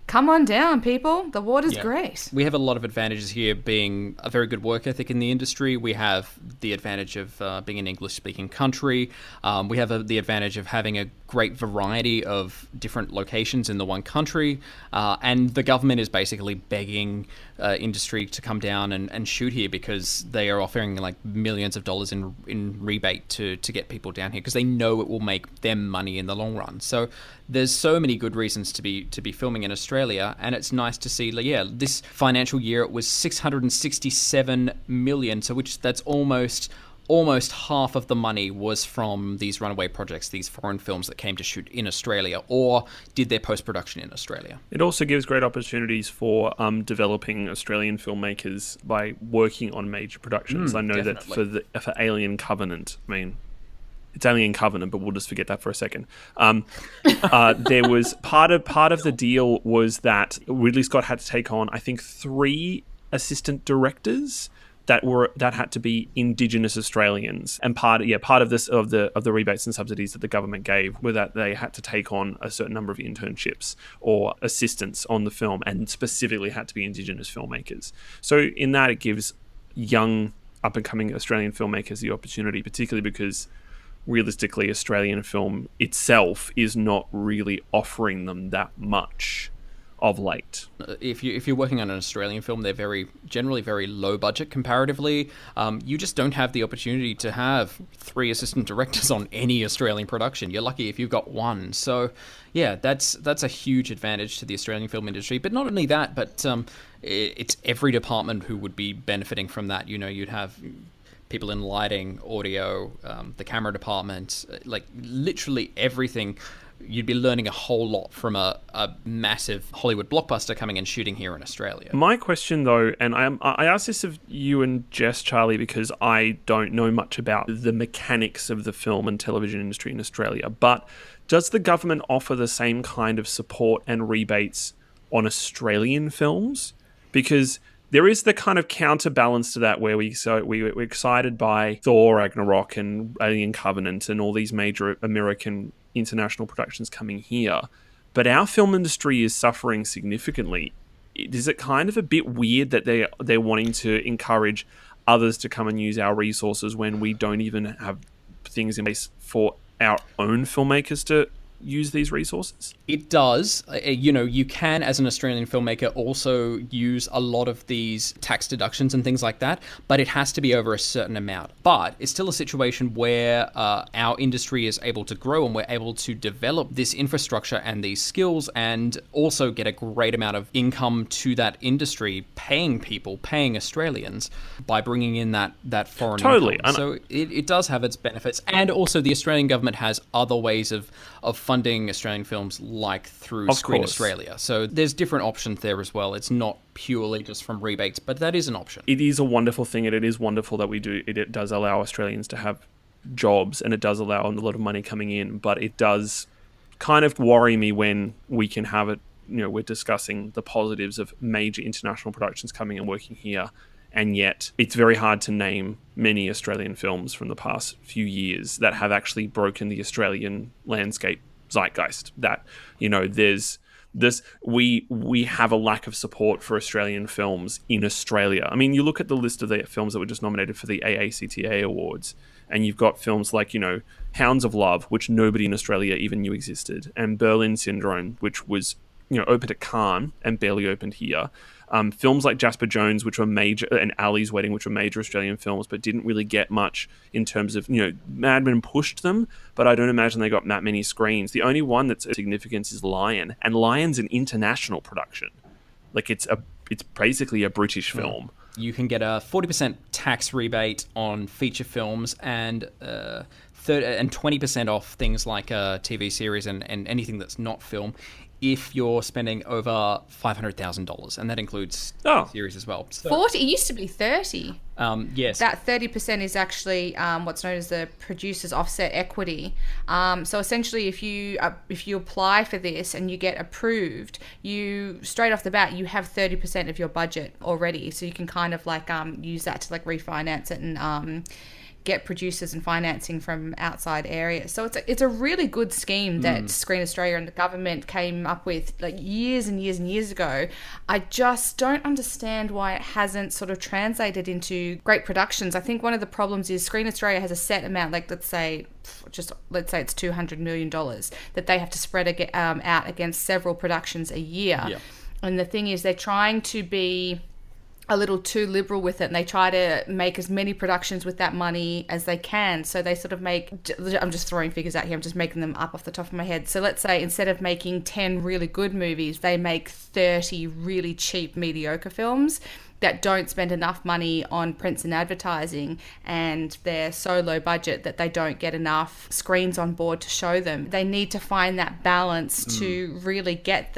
come on down, people. The water's great. We have a lot of advantages here, being a very good work ethic in the industry. We have the advantage of being an English-speaking country. We have the advantage of having a great variety of different locations in the one country. And the government is basically begging industry to come down and shoot here because they are offering like millions of dollars in rebate to get people down here because they know it will make them money in the long run. So there's so many good reasons to be filming in Australia, and it's nice to see. This financial year it was $667 million, so that's almost half of the money was from these runaway projects, these foreign films that came to shoot in Australia or did their post-production in Australia. It also gives great opportunities for developing Australian filmmakers by working on major productions. I know definitely. that for Alien Covenant, it's Alien Covenant, but we'll just forget that for a second. There was part of the deal was that Ridley Scott had to take on, I think, 3 assistant directors that had to be Indigenous Australians, and part of this of the rebates and subsidies that the government gave were that they had to take on a certain number of internships or assistants on the film, and specifically had to be Indigenous filmmakers. So in that, it gives young up and coming Australian filmmakers the opportunity, particularly because realistically Australian film itself is not really offering them that much of late. If you're working on an Australian film, they're generally very low budget comparatively. You just don't have the opportunity to have 3 assistant directors on any Australian production. You're lucky if you've got 1. So yeah, that's a huge advantage to the Australian film industry. But not only that, but it's every department who would be benefiting from that. You'd have people in lighting, audio, the camera department, like literally everything. You'd be learning a whole lot from a massive Hollywood blockbuster coming and shooting here in Australia. My question, though, and I asked this of you and Jess, Charlie, because I don't know much about the mechanics of the film and television industry in Australia, but does the government offer the same kind of support and rebates on Australian films? Because there is the kind of counterbalance to that where we're excited by Thor, Ragnarok, and Alien Covenant and all these major American international productions coming here, but our film industry is suffering significantly. Is it kind of a bit weird that they're wanting to encourage others to come and use our resources when we don't even have things in place for our own filmmakers use these resources? It does. You can, as an Australian filmmaker, also use a lot of these tax deductions and things like that, but it has to be over a certain amount. But it's still a situation where our industry is able to grow and we're able to develop this infrastructure and these skills and also get a great amount of income to that industry, paying people, paying Australians by bringing in that foreign income. So it does have its benefits. And also the Australian government has other ways of funding Australian films, like through Screen Australia. So there's different options there as well. It's not purely just from rebates, but that is an option. It is a wonderful thing, and it is wonderful that we do. It does allow Australians to have jobs, and it does allow a lot of money coming in, but it does kind of worry me when we can have it, we're discussing the positives of major international productions coming and working here, and yet it's very hard to name many Australian films from the past few years that have actually broken the Australian landscape zeitgeist. That, there's this, we have a lack of support for Australian films in Australia. I mean, you look at the list of the films that were just nominated for the AACTA awards, and you've got films like, Hounds of Love, which nobody in Australia even knew existed, and Berlin Syndrome, which was, opened at Cannes and barely opened here. Films like Jasper Jones, which were major, and Ali's Wedding, which were major Australian films, but didn't really get much in terms of, Mad Men pushed them, but I don't imagine they got that many screens. The only one that's of significance is Lion, and Lion's an international production. Like, it's basically a British film. You can get a 40% tax rebate on feature films and 20% off things like TV series and anything that's not film, if you're spending over $500,000, and that includes series as well. So, 40? It used to be 30. Yes. That 30% is actually what's known as the producer's offset equity. So essentially, if you apply for this and you get approved, you straight off the bat you have 30% of your budget already. So you can kind of use that to refinance it and get producers and financing from outside areas. So it's a really good scheme that Screen Australia and the government came up with years and years and years ago. I just don't understand why it hasn't sort of translated into great productions. I think one of the problems is Screen Australia has a set amount, let's say it's $200 million that they have to spread out against several productions a year. Yeah. And the thing is, they're trying to be a little too liberal with it, and they try to make as many productions with that money as they can. So they sort of I'm just throwing figures out here, I'm just making them up off the top of my head. So let's say instead of making 10 really good movies, they make 30 really cheap, mediocre films that don't spend enough money on prints and advertising, and they're so low budget that they don't get enough screens on board to show them. They need to find that balance to really get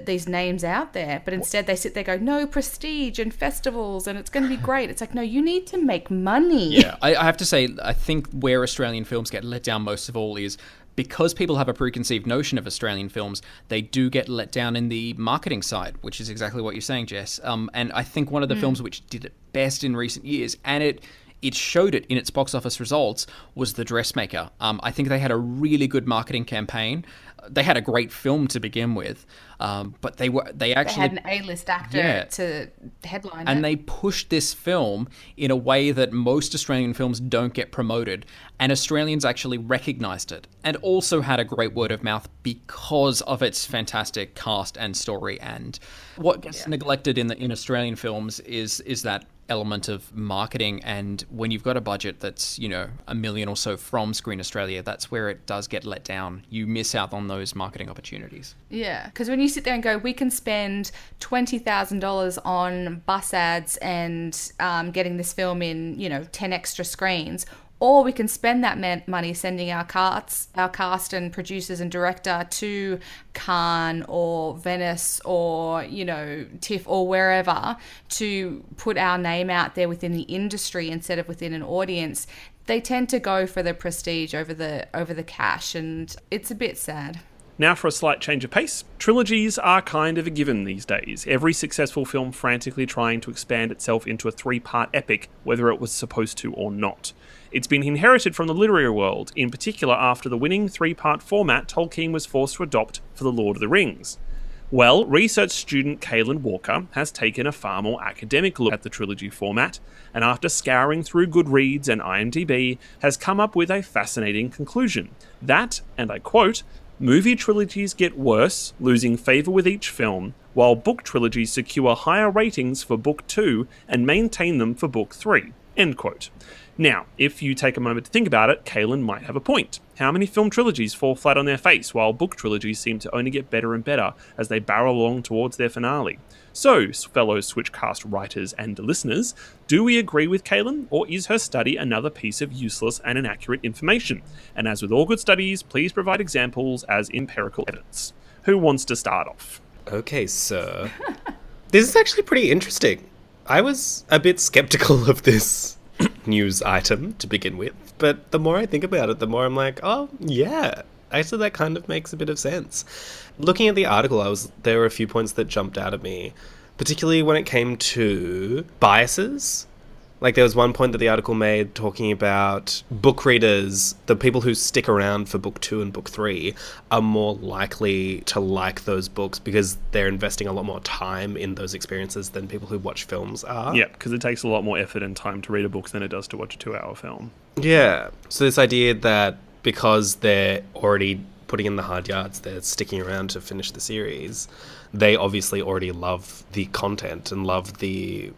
these names out there. But instead they sit there and go, no, prestige and festivals and it's going to be great. It's like, no, you need to make money. Yeah, I have to say, I think where Australian films get let down most of all is because people have a preconceived notion of Australian films, they do get let down in the marketing side, which is exactly what you're saying, Jess. And I think one of the films which did it best in recent years, and it showed it in its box office results, was The Dressmaker. I think they had a really good marketing campaign. They had a great film to begin with, but they actually had an A-list actor to headline it. And they pushed this film in a way that most Australian films don't get promoted, and Australians actually recognised it, and also had a great word of mouth because of its fantastic cast and story. And what gets neglected in Australian films is that element of marketing, and when you've got a budget that's $1 million or so from Screen Australia, that's where it does get let down. You miss out on those marketing opportunities. Yeah, because when you sit there and go, we can spend $20,000 on bus ads and getting this film in 10 extra screens, or we can spend that money sending our cast and producers and director to Cannes or Venice or, TIFF or wherever to put our name out there within the industry instead of within an audience. They tend to go for the prestige over the cash, and it's a bit sad. Now for a slight change of pace. Trilogies are kind of a given these days. Every successful film frantically trying to expand itself into a 3-part epic, whether it was supposed to or not. It's been inherited from the literary world, in particular after the winning 3-part format Tolkien was forced to adopt for The Lord of the Rings. Well, research student Kaylin Walker has taken a far more academic look at the trilogy format, and after scouring through Goodreads and IMDb, has come up with a fascinating conclusion. That, and I quote, Movie trilogies get worse, losing favour with each film, while book trilogies secure higher ratings for Book 2 and maintain them for Book 3. End quote. Now, if you take a moment to think about it, Kaylin might have a point. How many film trilogies fall flat on their face, while book trilogies seem to only get better and better as they barrel along towards their finale? So, fellow SWITCHCast writers and listeners, do we agree with Kaylin, or is her study another piece of useless and inaccurate information? And as with all good studies, please provide examples as empirical evidence. Who wants to start off? Okay, sir. This is actually pretty interesting. I was a bit skeptical of this news item to begin with, but the more I think about it, the more I'm like, oh, yeah, actually that kind of makes a bit of sense. Looking at the article, there were a few points that jumped out at me, particularly when it came to biases. Like, there was one point that the article made talking about book readers, the people who stick around for book 2 and book 3, are more likely to like those books because they're investing a lot more time in those experiences than people who watch films are. Yeah, because it takes a lot more effort and time to read a book than it does to watch a 2-hour film. Yeah. So this idea that because they're already putting in the hard yards, they're sticking around to finish the series, they obviously already love the content and love the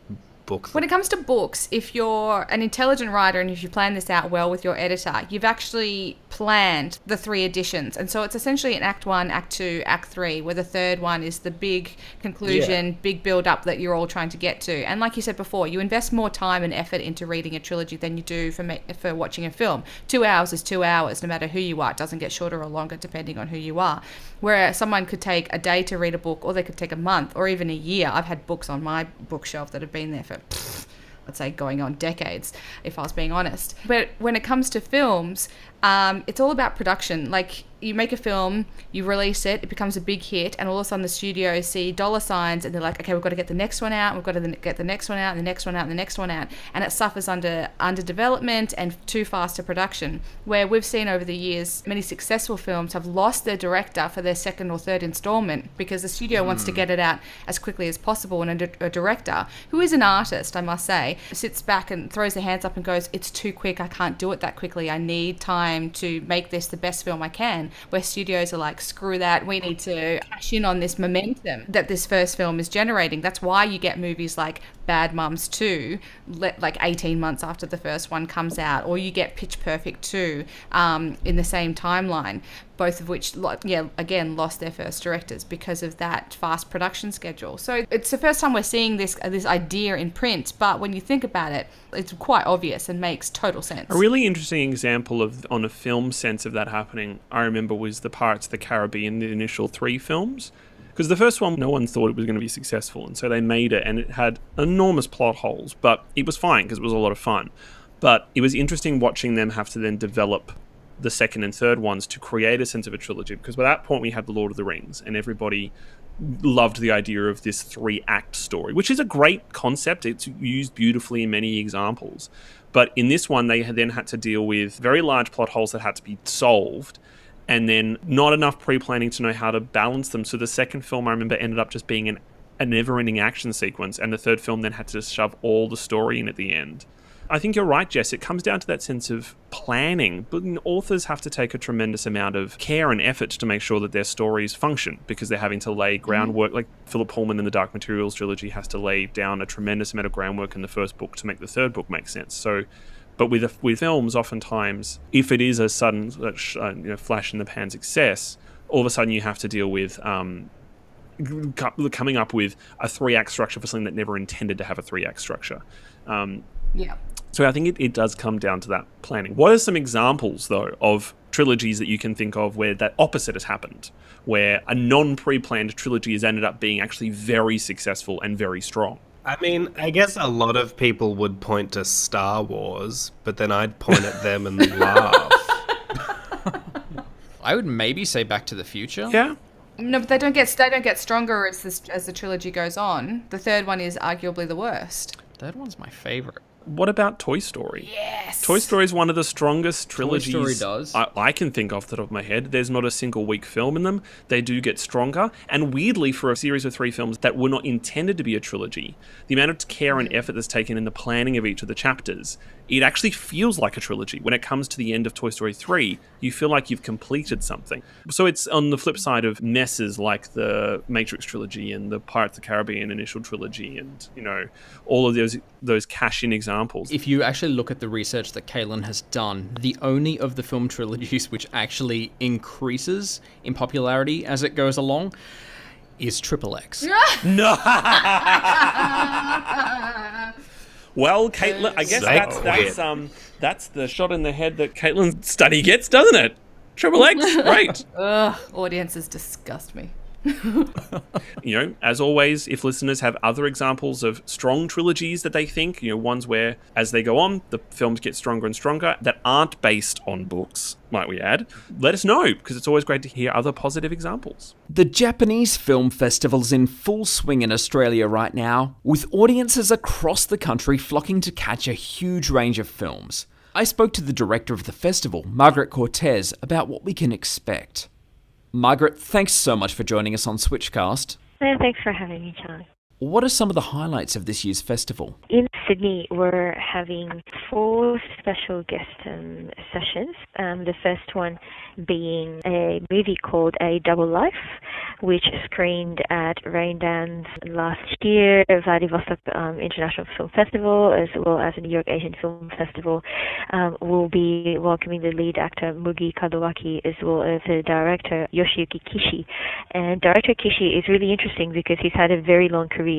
book. When it comes to books, if you're an intelligent writer and if you plan this out well with your editor, you've actually planned the 3 editions. And so it's essentially an Act 1, Act 2, Act 3, where the third one is the big conclusion, big build-up that you're all trying to get to. And like you said before, you invest more time and effort into reading a trilogy than you do for watching a film. 2 hours is 2 hours, no matter who you are. It doesn't get shorter or longer depending on who you are. Where someone could take a day to read a book, or they could take a month, or even a year. I've had books on my bookshelf that have been there for, I'd say, going on decades, if I was being honest. But when it comes to films, it's all about production. Like, you make a film, you release it, it becomes a big hit, and all of a sudden the studios see dollar signs and they're like, okay, we've got to get the next one out, we've got to get the next one out, and the next one out, and the next one out. And it suffers under development and too fast a production, where we've seen over the years many successful films have lost their director for their second or third installment because the studio wants to get it out as quickly as possible, and a director, who is an artist, I must say, sits back and throws their hands up and goes, it's too quick, I can't do it that quickly, I need time to make this the best film I can. Where studios are like, screw that, we need to cash in on this momentum that this first film is generating. That's why you get movies like Bad Mums 2 like 18 months after the first one comes out, or you get Pitch Perfect 2 in the same timeline, both of which again lost their first directors because of that fast production schedule. So it's the first time we're seeing this idea in print, but when you think about it, it's quite obvious and makes total sense. A really interesting example on a film sense of that happening, I remember, was the Pirates of the Caribbean, the initial 3 films. Because the first one, no one thought it was going to be successful, and so they made it, and it had enormous plot holes, but it was fine because it was a lot of fun. But it was interesting watching them have to then develop the second and third ones to create a sense of a trilogy, because by that point we had The Lord of the Rings, and everybody loved the idea of this 3-act story, which is a great concept. It's used beautifully in many examples. But in this one, they then had to deal with very large plot holes that had to be solved, and then not enough pre-planning to know how to balance them. So the second film, I remember, ended up just being a never-ending action sequence, and the third film then had to just shove all the story in at the end. I think you're right, Jess. It comes down to that sense of planning, but authors have to take a tremendous amount of care and effort to make sure that their stories function, because they're having to lay groundwork. Like Philip Pullman in the Dark Materials trilogy has to lay down a tremendous amount of groundwork in the first book to make the third book make sense. So, but with films, oftentimes, if it is a sudden flash in the pan success, all of a sudden you have to deal with coming up with a 3-act structure for something that never intended to have a 3-act structure. So I think it does come down to that planning. What are some examples, though, of trilogies that you can think of where that opposite has happened, where a non-pre-planned trilogy has ended up being actually very successful and very strong? I mean, I guess a lot of people would point to Star Wars, but then I'd point at them and laugh. I would maybe say Back to the Future. Yeah. No, but they don't get stronger as the trilogy goes on. The third one is arguably the worst. Third one's my favorite. What about Toy Story? Yes! Toy Story is one of the strongest trilogies Story does. I can think off the top of my head. There's not a single weak film in them. They do get stronger. And weirdly, for a series of 3 films that were not intended to be a trilogy, the amount of care and effort that's taken in the planning of each of the chapters, it actually feels like a trilogy. When it comes to the end of Toy Story 3, you feel like you've completed something. So it's on the flip side of messes like the Matrix trilogy and the Pirates of the Caribbean initial trilogy and, all of those cash-in examples. If you actually look at the research that Caitlin has done, the only of the film trilogies which actually increases in popularity as it goes along is XXX. No! Well, Caitlin, I guess that's the shot in the head that Caitlin's study gets, doesn't it? XXX, great. Audiences disgust me. As always, if listeners have other examples of strong trilogies that they think, ones where, as they go on, the films get stronger and stronger, that aren't based on books, might we add, let us know, because it's always great to hear other positive examples. The Japanese Film Festival's in full swing in Australia right now, with audiences across the country flocking to catch a huge range of films. I spoke to the director of the festival, Margarett Cortez, about what we can expect. Margarett, thanks so much for joining us on SWITCHCast. Thanks for having me, John. What are some of the highlights of this year's festival? In Sydney, we're having 4 special guest sessions. The first one being a movie called A Double Life, which screened at Raindance last year, Vladivostok International Film Festival, as well as the New York Asian Film Festival. We'll be welcoming the lead actor Mugi Kadowaki, as well as the director Yoshiyuki Kishi. And director Kishi is really interesting because he's had a very long career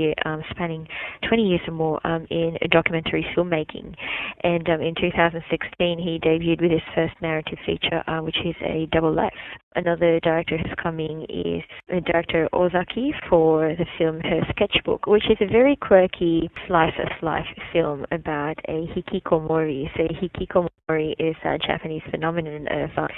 spanning 20 years or more in documentary filmmaking. And in 2016, he debuted with his first narrative feature, which is A Double Life. Another director who's coming is the director Ozaki for the film Her Sketchbook, which is a very quirky slice of life film about a hikikomori. So hikikomori is a Japanese phenomenon of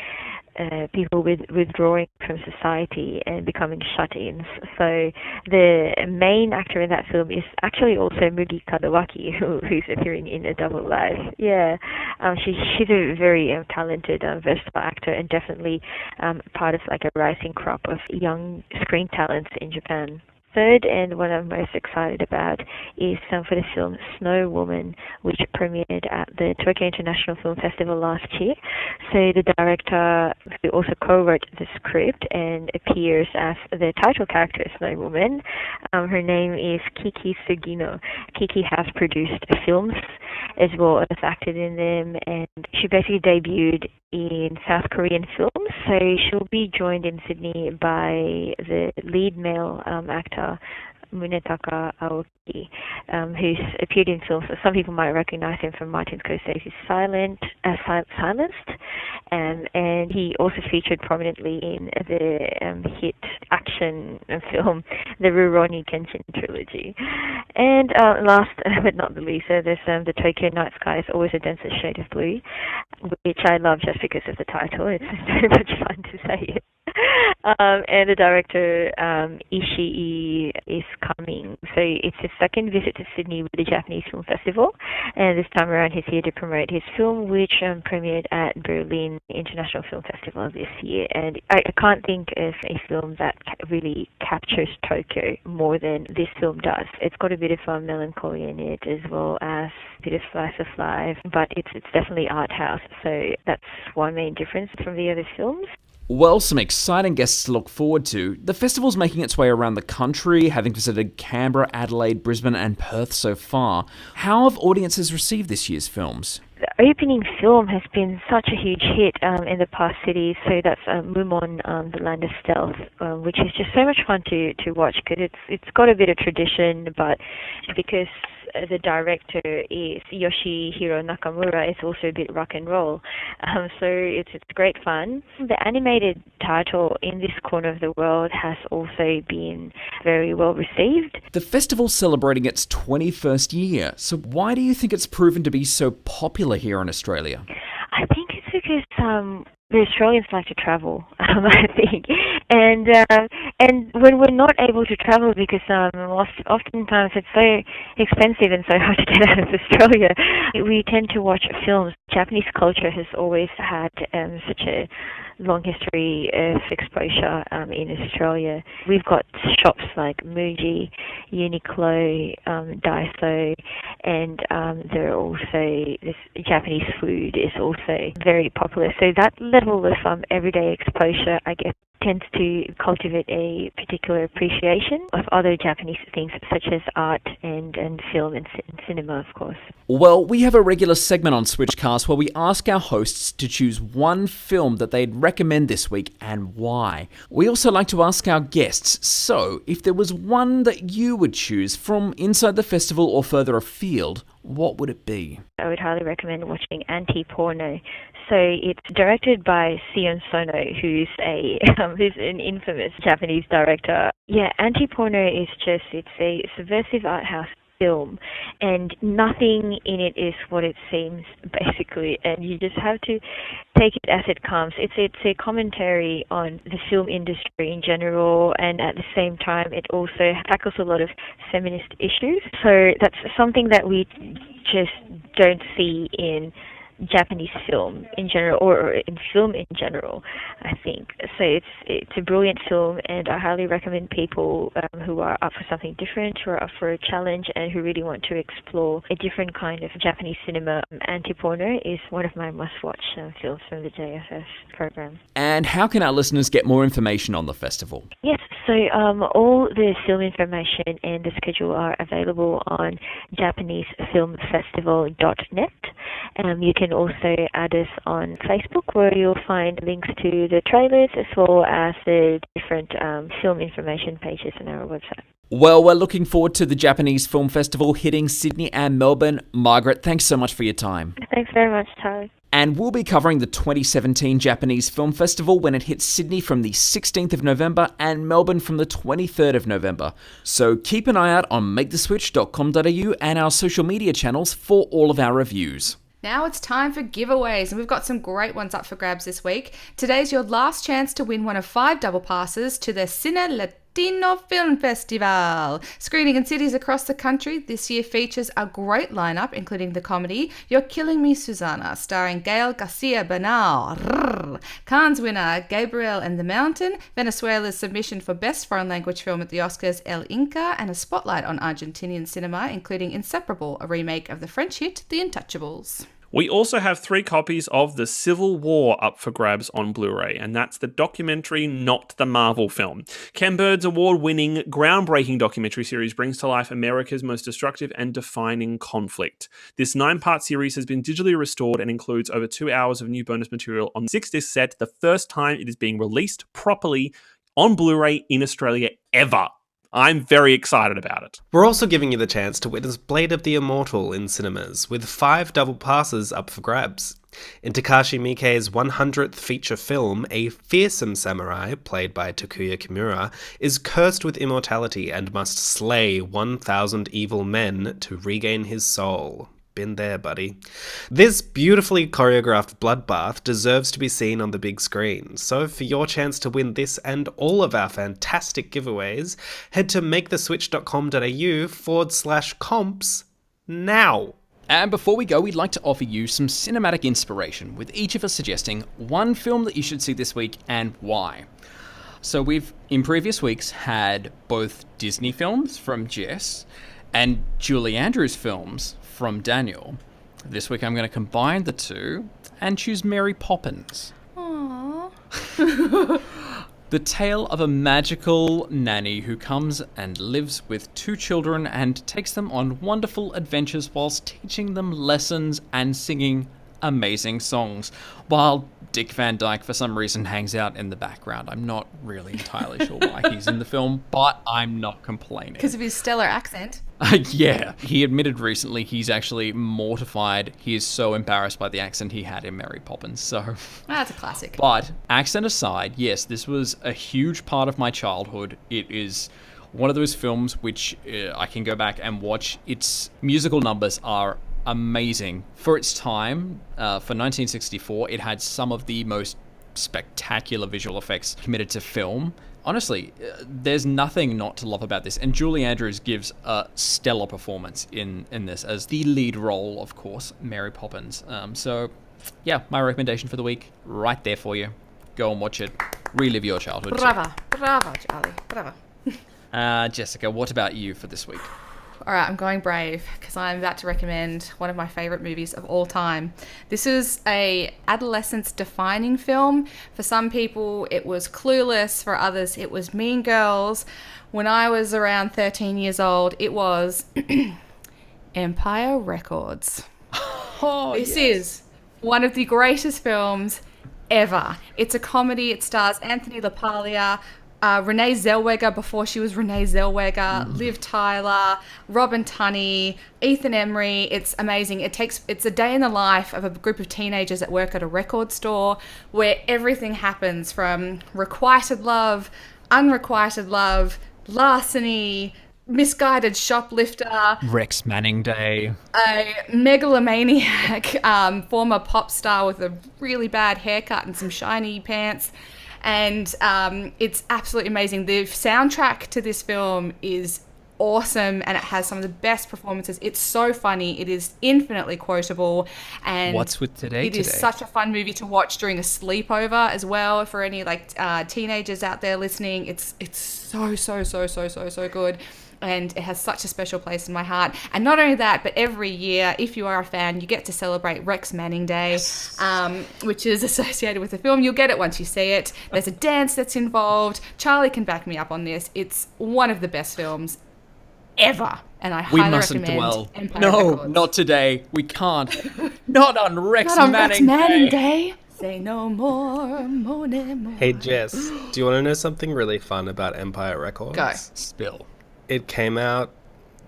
people withdrawing from society and becoming shut-ins. So the main actor in that film is actually also Mugi Kadowaki, who's appearing in A Double Life. Yeah, she's a very talented, versatile actor, and definitely part of like a rising crop of young screen talents in Japan. Third, and what I'm most excited about, is for the film Snow Woman, which premiered at the Tokyo International Film Festival last year. So the director, who also co-wrote the script and appears as the title character, Snow Woman, her name is Kiki Sugino. Kiki has produced films as well as acted in them, and she basically debuted in South Korean films. So she'll be joined in Sydney by the lead male actor, Munetaka Aoki, who's appeared in films. So some people might recognize him from Martin Scorsese's Silenced, and he also featured prominently in the hit action film, the Rurouni Kenshin trilogy. And last but not the least, there's the Tokyo Night Sky is Always a Denser Shade of Blue, which I love just because of the title. It's very much fun to say it. And the director, Ishii, is coming. So it's his second visit to Sydney with the Japanese Film Festival. And this time around, he's here to promote his film, which premiered at Berlin International Film Festival this year. And I can't think of a film that really captures Tokyo more than this film does. It's got a bit of melancholy in it, as well as a bit of slice of life, but it's definitely art house. So that's one main difference from the other films. Well, some exciting guests to look forward to. The festival's making its way around the country, having visited Canberra, Adelaide, Brisbane and Perth so far. How have audiences received this year's films? The opening film has been such a huge hit in the past cities. So that's Mumon, The Land of Stealth, which is just so much fun to watch, because it's got a bit of tradition, but because the director is Yoshihiro Nakamura, it's also a bit rock and roll. So it's great fun. The animated title in this corner of the world has also been very well received. The festival's celebrating its 21st year, so why do you think it's proven to be so popular here in Australia? I think it's because the Australians like to travel, I think. And And when we're not able to travel because oftentimes it's so expensive and so hard to get out of Australia, we tend to watch films. Japanese culture has always had such a long history of exposure in Australia. We've got shops like Muji, Uniqlo, Daiso, and there are also this Japanese food is also very popular. So that level of everyday exposure, I guess, tends to cultivate a particular appreciation of other Japanese things such as art and film and cinema, of course. Well, we have a regular segment on SWITCHCast where we ask our hosts to choose one film that they'd recommend this week and why. We also like to ask our guests, so if there was one that you would choose from inside the festival or further afield, what would it be? I would highly recommend watching Anti-Porno. So it's directed by Sion Sono, who's an infamous Japanese director. Yeah, Anti-Porno is just, it's a subversive art house film, and nothing in it is what it seems, basically, and you just have to take it as it comes. It's a commentary on the film industry in general, and at the same time it also tackles a lot of feminist issues. So that's something that we just don't see in Japanese film in general, or in film in general, I think. So it's a brilliant film, and I highly recommend people who are up for something different, who are up for a challenge, and who really want to explore a different kind of Japanese cinema. Anti-Porno is one of my must-watch films from the JFF program. And how can our listeners get more information on the festival? Yes, so all the film information and the schedule are available on JapaneseFilmFestival.net. You can also add us on Facebook, where you'll find links to the trailers as well as the different film information pages on our website. Well, we're looking forward to the Japanese Film Festival hitting Sydney and Melbourne. Margarett, thanks so much for your time. Thanks very much, Charlie. And we'll be covering the 2017 Japanese Film Festival when it hits Sydney from the 16th of November and Melbourne from the 23rd of November. So keep an eye out on maketheswitch.com.au and our social media channels for all of our reviews. Now it's time for giveaways, and we've got some great ones up for grabs this week. Today's your last chance to win one of 5 double passes to the Cine Latino Film Festival. Screening in cities across the country, this year features a great lineup, including the comedy You're Killing Me, Susanna, starring Gael Garcia Bernal, Cannes winner Gabriel and the Mountain, Venezuela's submission for Best Foreign Language Film at the Oscars El Inca, and a spotlight on Argentinian cinema, including Inseparable, a remake of the French hit The Untouchables. We also have 3 copies of The Civil War up for grabs on Blu-ray, and that's the documentary, not the Marvel film. Ken Bird's award-winning, groundbreaking documentary series brings to life America's most destructive and defining conflict. This 9-part series has been digitally restored and includes over 2 hours of new bonus material on 6-disc set, the first time it is being released properly on Blu-ray in Australia ever. I'm very excited about it. We're also giving you the chance to witness Blade of the Immortal in cinemas, with 5 double passes up for grabs. In Takashi Miike's 100th feature film, a fearsome samurai, played by Takuya Kimura, is cursed with immortality and must slay 1,000 evil men to regain his soul. Been there, buddy. This beautifully choreographed bloodbath deserves to be seen on the big screen, so for your chance to win this and all of our fantastic giveaways, head to maketheswitch.com.au/comps now. And before we go, we'd like to offer you some cinematic inspiration, with each of us suggesting one film that you should see this week and why. So we've, in previous weeks, had both Disney films from Jess and Julie Andrews films from Daniel. This week I'm going to combine the two and choose Mary Poppins. Aww. The tale of a magical nanny who comes and lives with 2 children and takes them on wonderful adventures whilst teaching them lessons and singing amazing songs, while Dick Van Dyke for some reason hangs out in the background. I'm not really entirely sure why he's in the film, but I'm not complaining. Because of his stellar accent. Yeah, he admitted recently he's actually mortified. He is so embarrassed by the accent he had in Mary Poppins, so... That's a classic. But, accent aside, yes, this was a huge part of my childhood. It is one of those films which I can go back and watch. Its musical numbers are amazing. For its time, for 1964, it had some of the most spectacular visual effects committed to film. Honestly, there's nothing not to love about this. And Julie Andrews gives a stellar performance in this as the lead role, of course, Mary Poppins. So, yeah, my recommendation for the week, right there for you. Go and watch it. Relive your childhood. Bravo, Charlie. Bravo. Jessica, what about you for this week? All right, I'm going brave because I'm about to recommend one of my favourite movies of all time. This is a adolescence-defining film. For some people, it was Clueless. For others, it was Mean Girls. When I was around 13 years old, it was Empire Records. This is one of the greatest films ever. It's a comedy. It stars Anthony LaPaglia, Renee Zellweger before she was Renee Zellweger, Liv Tyler, Robin Tunney, Ethan Embry. It's amazing. It's a day in the life of a group of teenagers that work at a record store where everything happens from requited love, unrequited love, larceny, misguided shoplifter, Rex Manning Day, a megalomaniac, former pop star with a really bad haircut and some shiny pants. And it's absolutely amazing. The soundtrack to this film is awesome, and it has some of the best performances. It's so funny. It is infinitely quotable. And what's with today? It is such a fun movie to watch during a sleepover as well. For any teenagers out there listening, it's so good. And it has such a special place in my heart. And not only that, but every year, if you are a fan, you get to celebrate Rex Manning Day, which is associated with the film. You'll get it once you see it. There's a dance that's involved. Charlie can back me up on this. It's one of the best films ever. And I highly recommend Empire Records. Not today. We can't. Not on Rex Not on Manning Rex Manning Day. Say no more, more. Hey, Jess, do you want to know something really fun about Empire Records? Go. Spill. It came out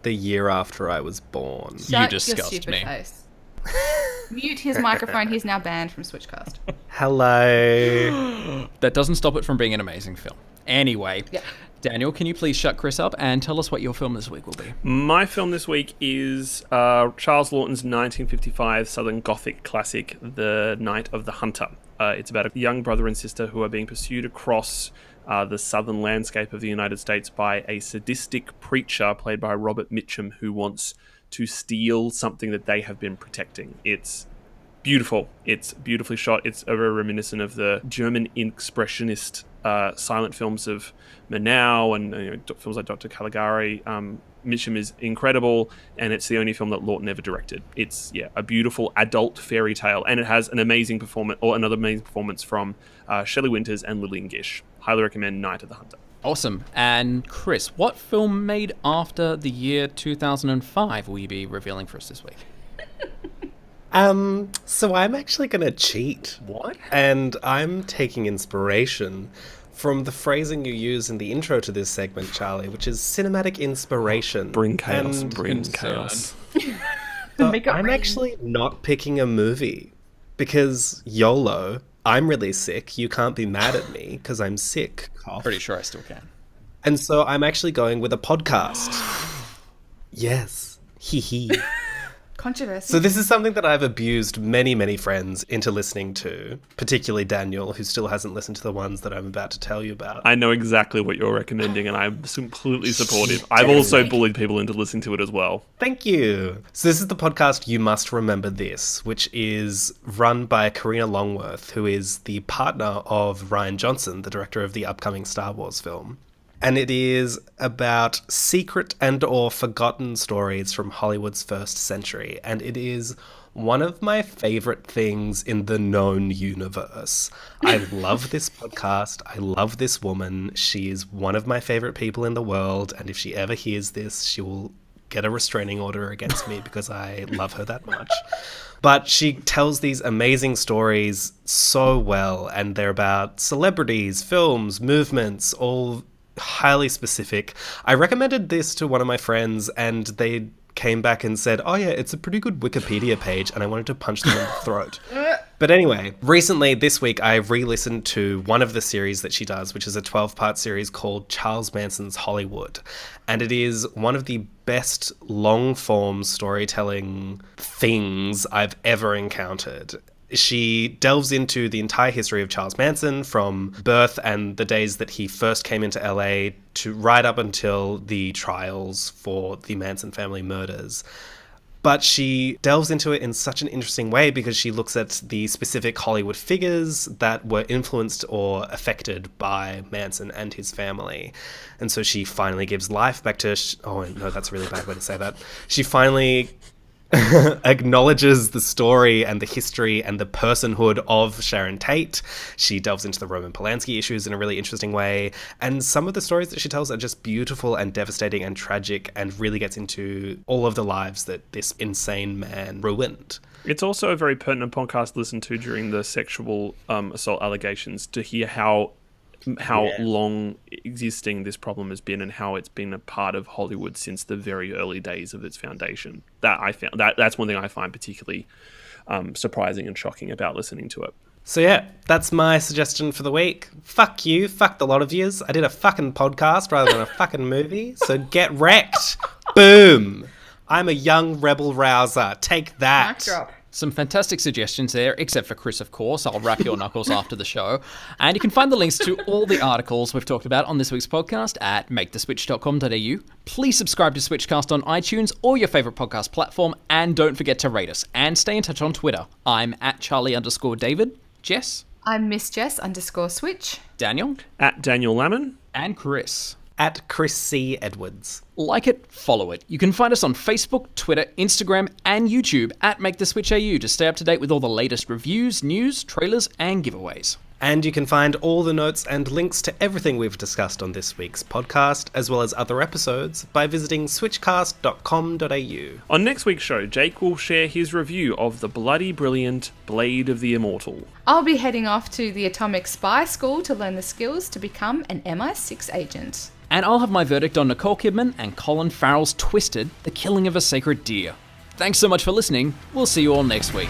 the year after I was born. Shut your stupid face. Mute his microphone. He's now banned from SWITCHCast. Hello. That doesn't stop it from being an amazing film. Anyway, Daniel, can you please shut Chris up and tell us what your film this week will be? My film this week is Charles Laughton's 1955 Southern Gothic classic, The Night of the Hunter. It's about a young brother and sister who are being pursued across the southern landscape of the United States by a sadistic preacher played by Robert Mitchum who wants to steal something that they have been protecting. It's beautiful. It's beautifully shot. It's very reminiscent of the German expressionist silent films of Murnau and films like Dr. Caligari. Mitchum is incredible, and it's the only film that Lawton ever directed. It's a beautiful adult fairy tale, and it has an amazing performance, or another amazing performance from Shelley Winters and Lillian Gish. Highly recommend Night of the Hunter. Awesome. And Chris, what film made after the year 2005 will you be revealing for us this week? So I'm actually going to cheat. What? And I'm taking inspiration from the phrasing you use in the intro to this segment, Charlie, which is cinematic inspiration. Bring chaos. Bring chaos. I'm actually not picking a movie because YOLO, I'm really sick. You can't be mad at me because I'm sick. Cough. Pretty sure I still can. And so I'm actually going with a podcast. Yes. Hee hee. Controversy. So this is something that I've abused many, many friends into listening to, particularly Daniel, who still hasn't listened to the ones that I'm about to tell you about. I know exactly what you're recommending, and I'm completely supportive. I've also bullied people into listening to it as well. Thank you. So this is the podcast You Must Remember This, which is run by Karina Longworth, who is the partner of Rian Johnson, the director of the upcoming Star Wars film. And it is about secret and or forgotten stories from Hollywood's first century. And it is one of my favorite things in the known universe. I love this podcast. I love this woman. She is one of my favorite people in the world. And if she ever hears this, she will get a restraining order against me because I love her that much. But she tells these amazing stories so well. And they're about celebrities, films, movements, all highly specific. I recommended this to one of my friends and they came back and said, oh yeah, it's a pretty good Wikipedia page, and I wanted to punch them in the throat. But anyway, recently this week I re-listened to one of the series that she does, which is a 12-part series called Charles Manson's Hollywood. And it is one of the best long-form storytelling things I've ever encountered. She delves into the entire history of Charles Manson, from birth and the days that he first came into LA to right up until the trials for the Manson family murders. But she delves into it in such an interesting way because she looks at the specific Hollywood figures that were influenced or affected by Manson and his family. And so she finally gives life back to... Oh, no, that's a really bad way to say that. She finally acknowledges the story and the history and the personhood of Sharon Tate. She delves into the Roman Polanski issues in a really interesting way. And some of the stories that she tells are just beautiful and devastating and tragic, and really gets into all of the lives that this insane man ruined. It's also a very pertinent podcast to listen to during the sexual assault allegations, to hear how long existing this problem has been and how it's been a part of Hollywood since the very early days of its foundation. That's one thing I find particularly surprising and shocking about listening to it. So yeah, that's my suggestion for the week. Fuck you, fuck the lot of yous. I did a fucking podcast rather than a fucking movie, so get wrecked. Boom. I'm a young rebel rouser. Take that. Mic drop. Some fantastic suggestions there, except for Chris, of course. I'll wrap your knuckles after the show. And you can find the links to all the articles we've talked about on this week's podcast at maketheswitch.com.au. Please subscribe to SWITCHCast on iTunes or your favourite podcast platform, and don't forget to rate us. And stay in touch on Twitter. I'm at Charlie_David. Jess? I'm Miss Jess _Switch. Daniel? At Daniel Lamon. And Chris? At Chris C. Edwards. Like it, follow it. You can find us on Facebook, Twitter, Instagram, and YouTube at MakeTheSwitchAU to stay up to date with all the latest reviews, news, trailers, and giveaways. And you can find all the notes and links to everything we've discussed on this week's podcast, as well as other episodes, by visiting switchcast.com.au. On next week's show, Jake will share his review of the bloody brilliant Blade of the Immortal. I'll be heading off to the Atomic Spy School to learn the skills to become an MI6 agent. And I'll have my verdict on Nicole Kidman and Colin Farrell's Twisted, The Killing of a Sacred Deer. Thanks so much for listening. We'll see you all next week.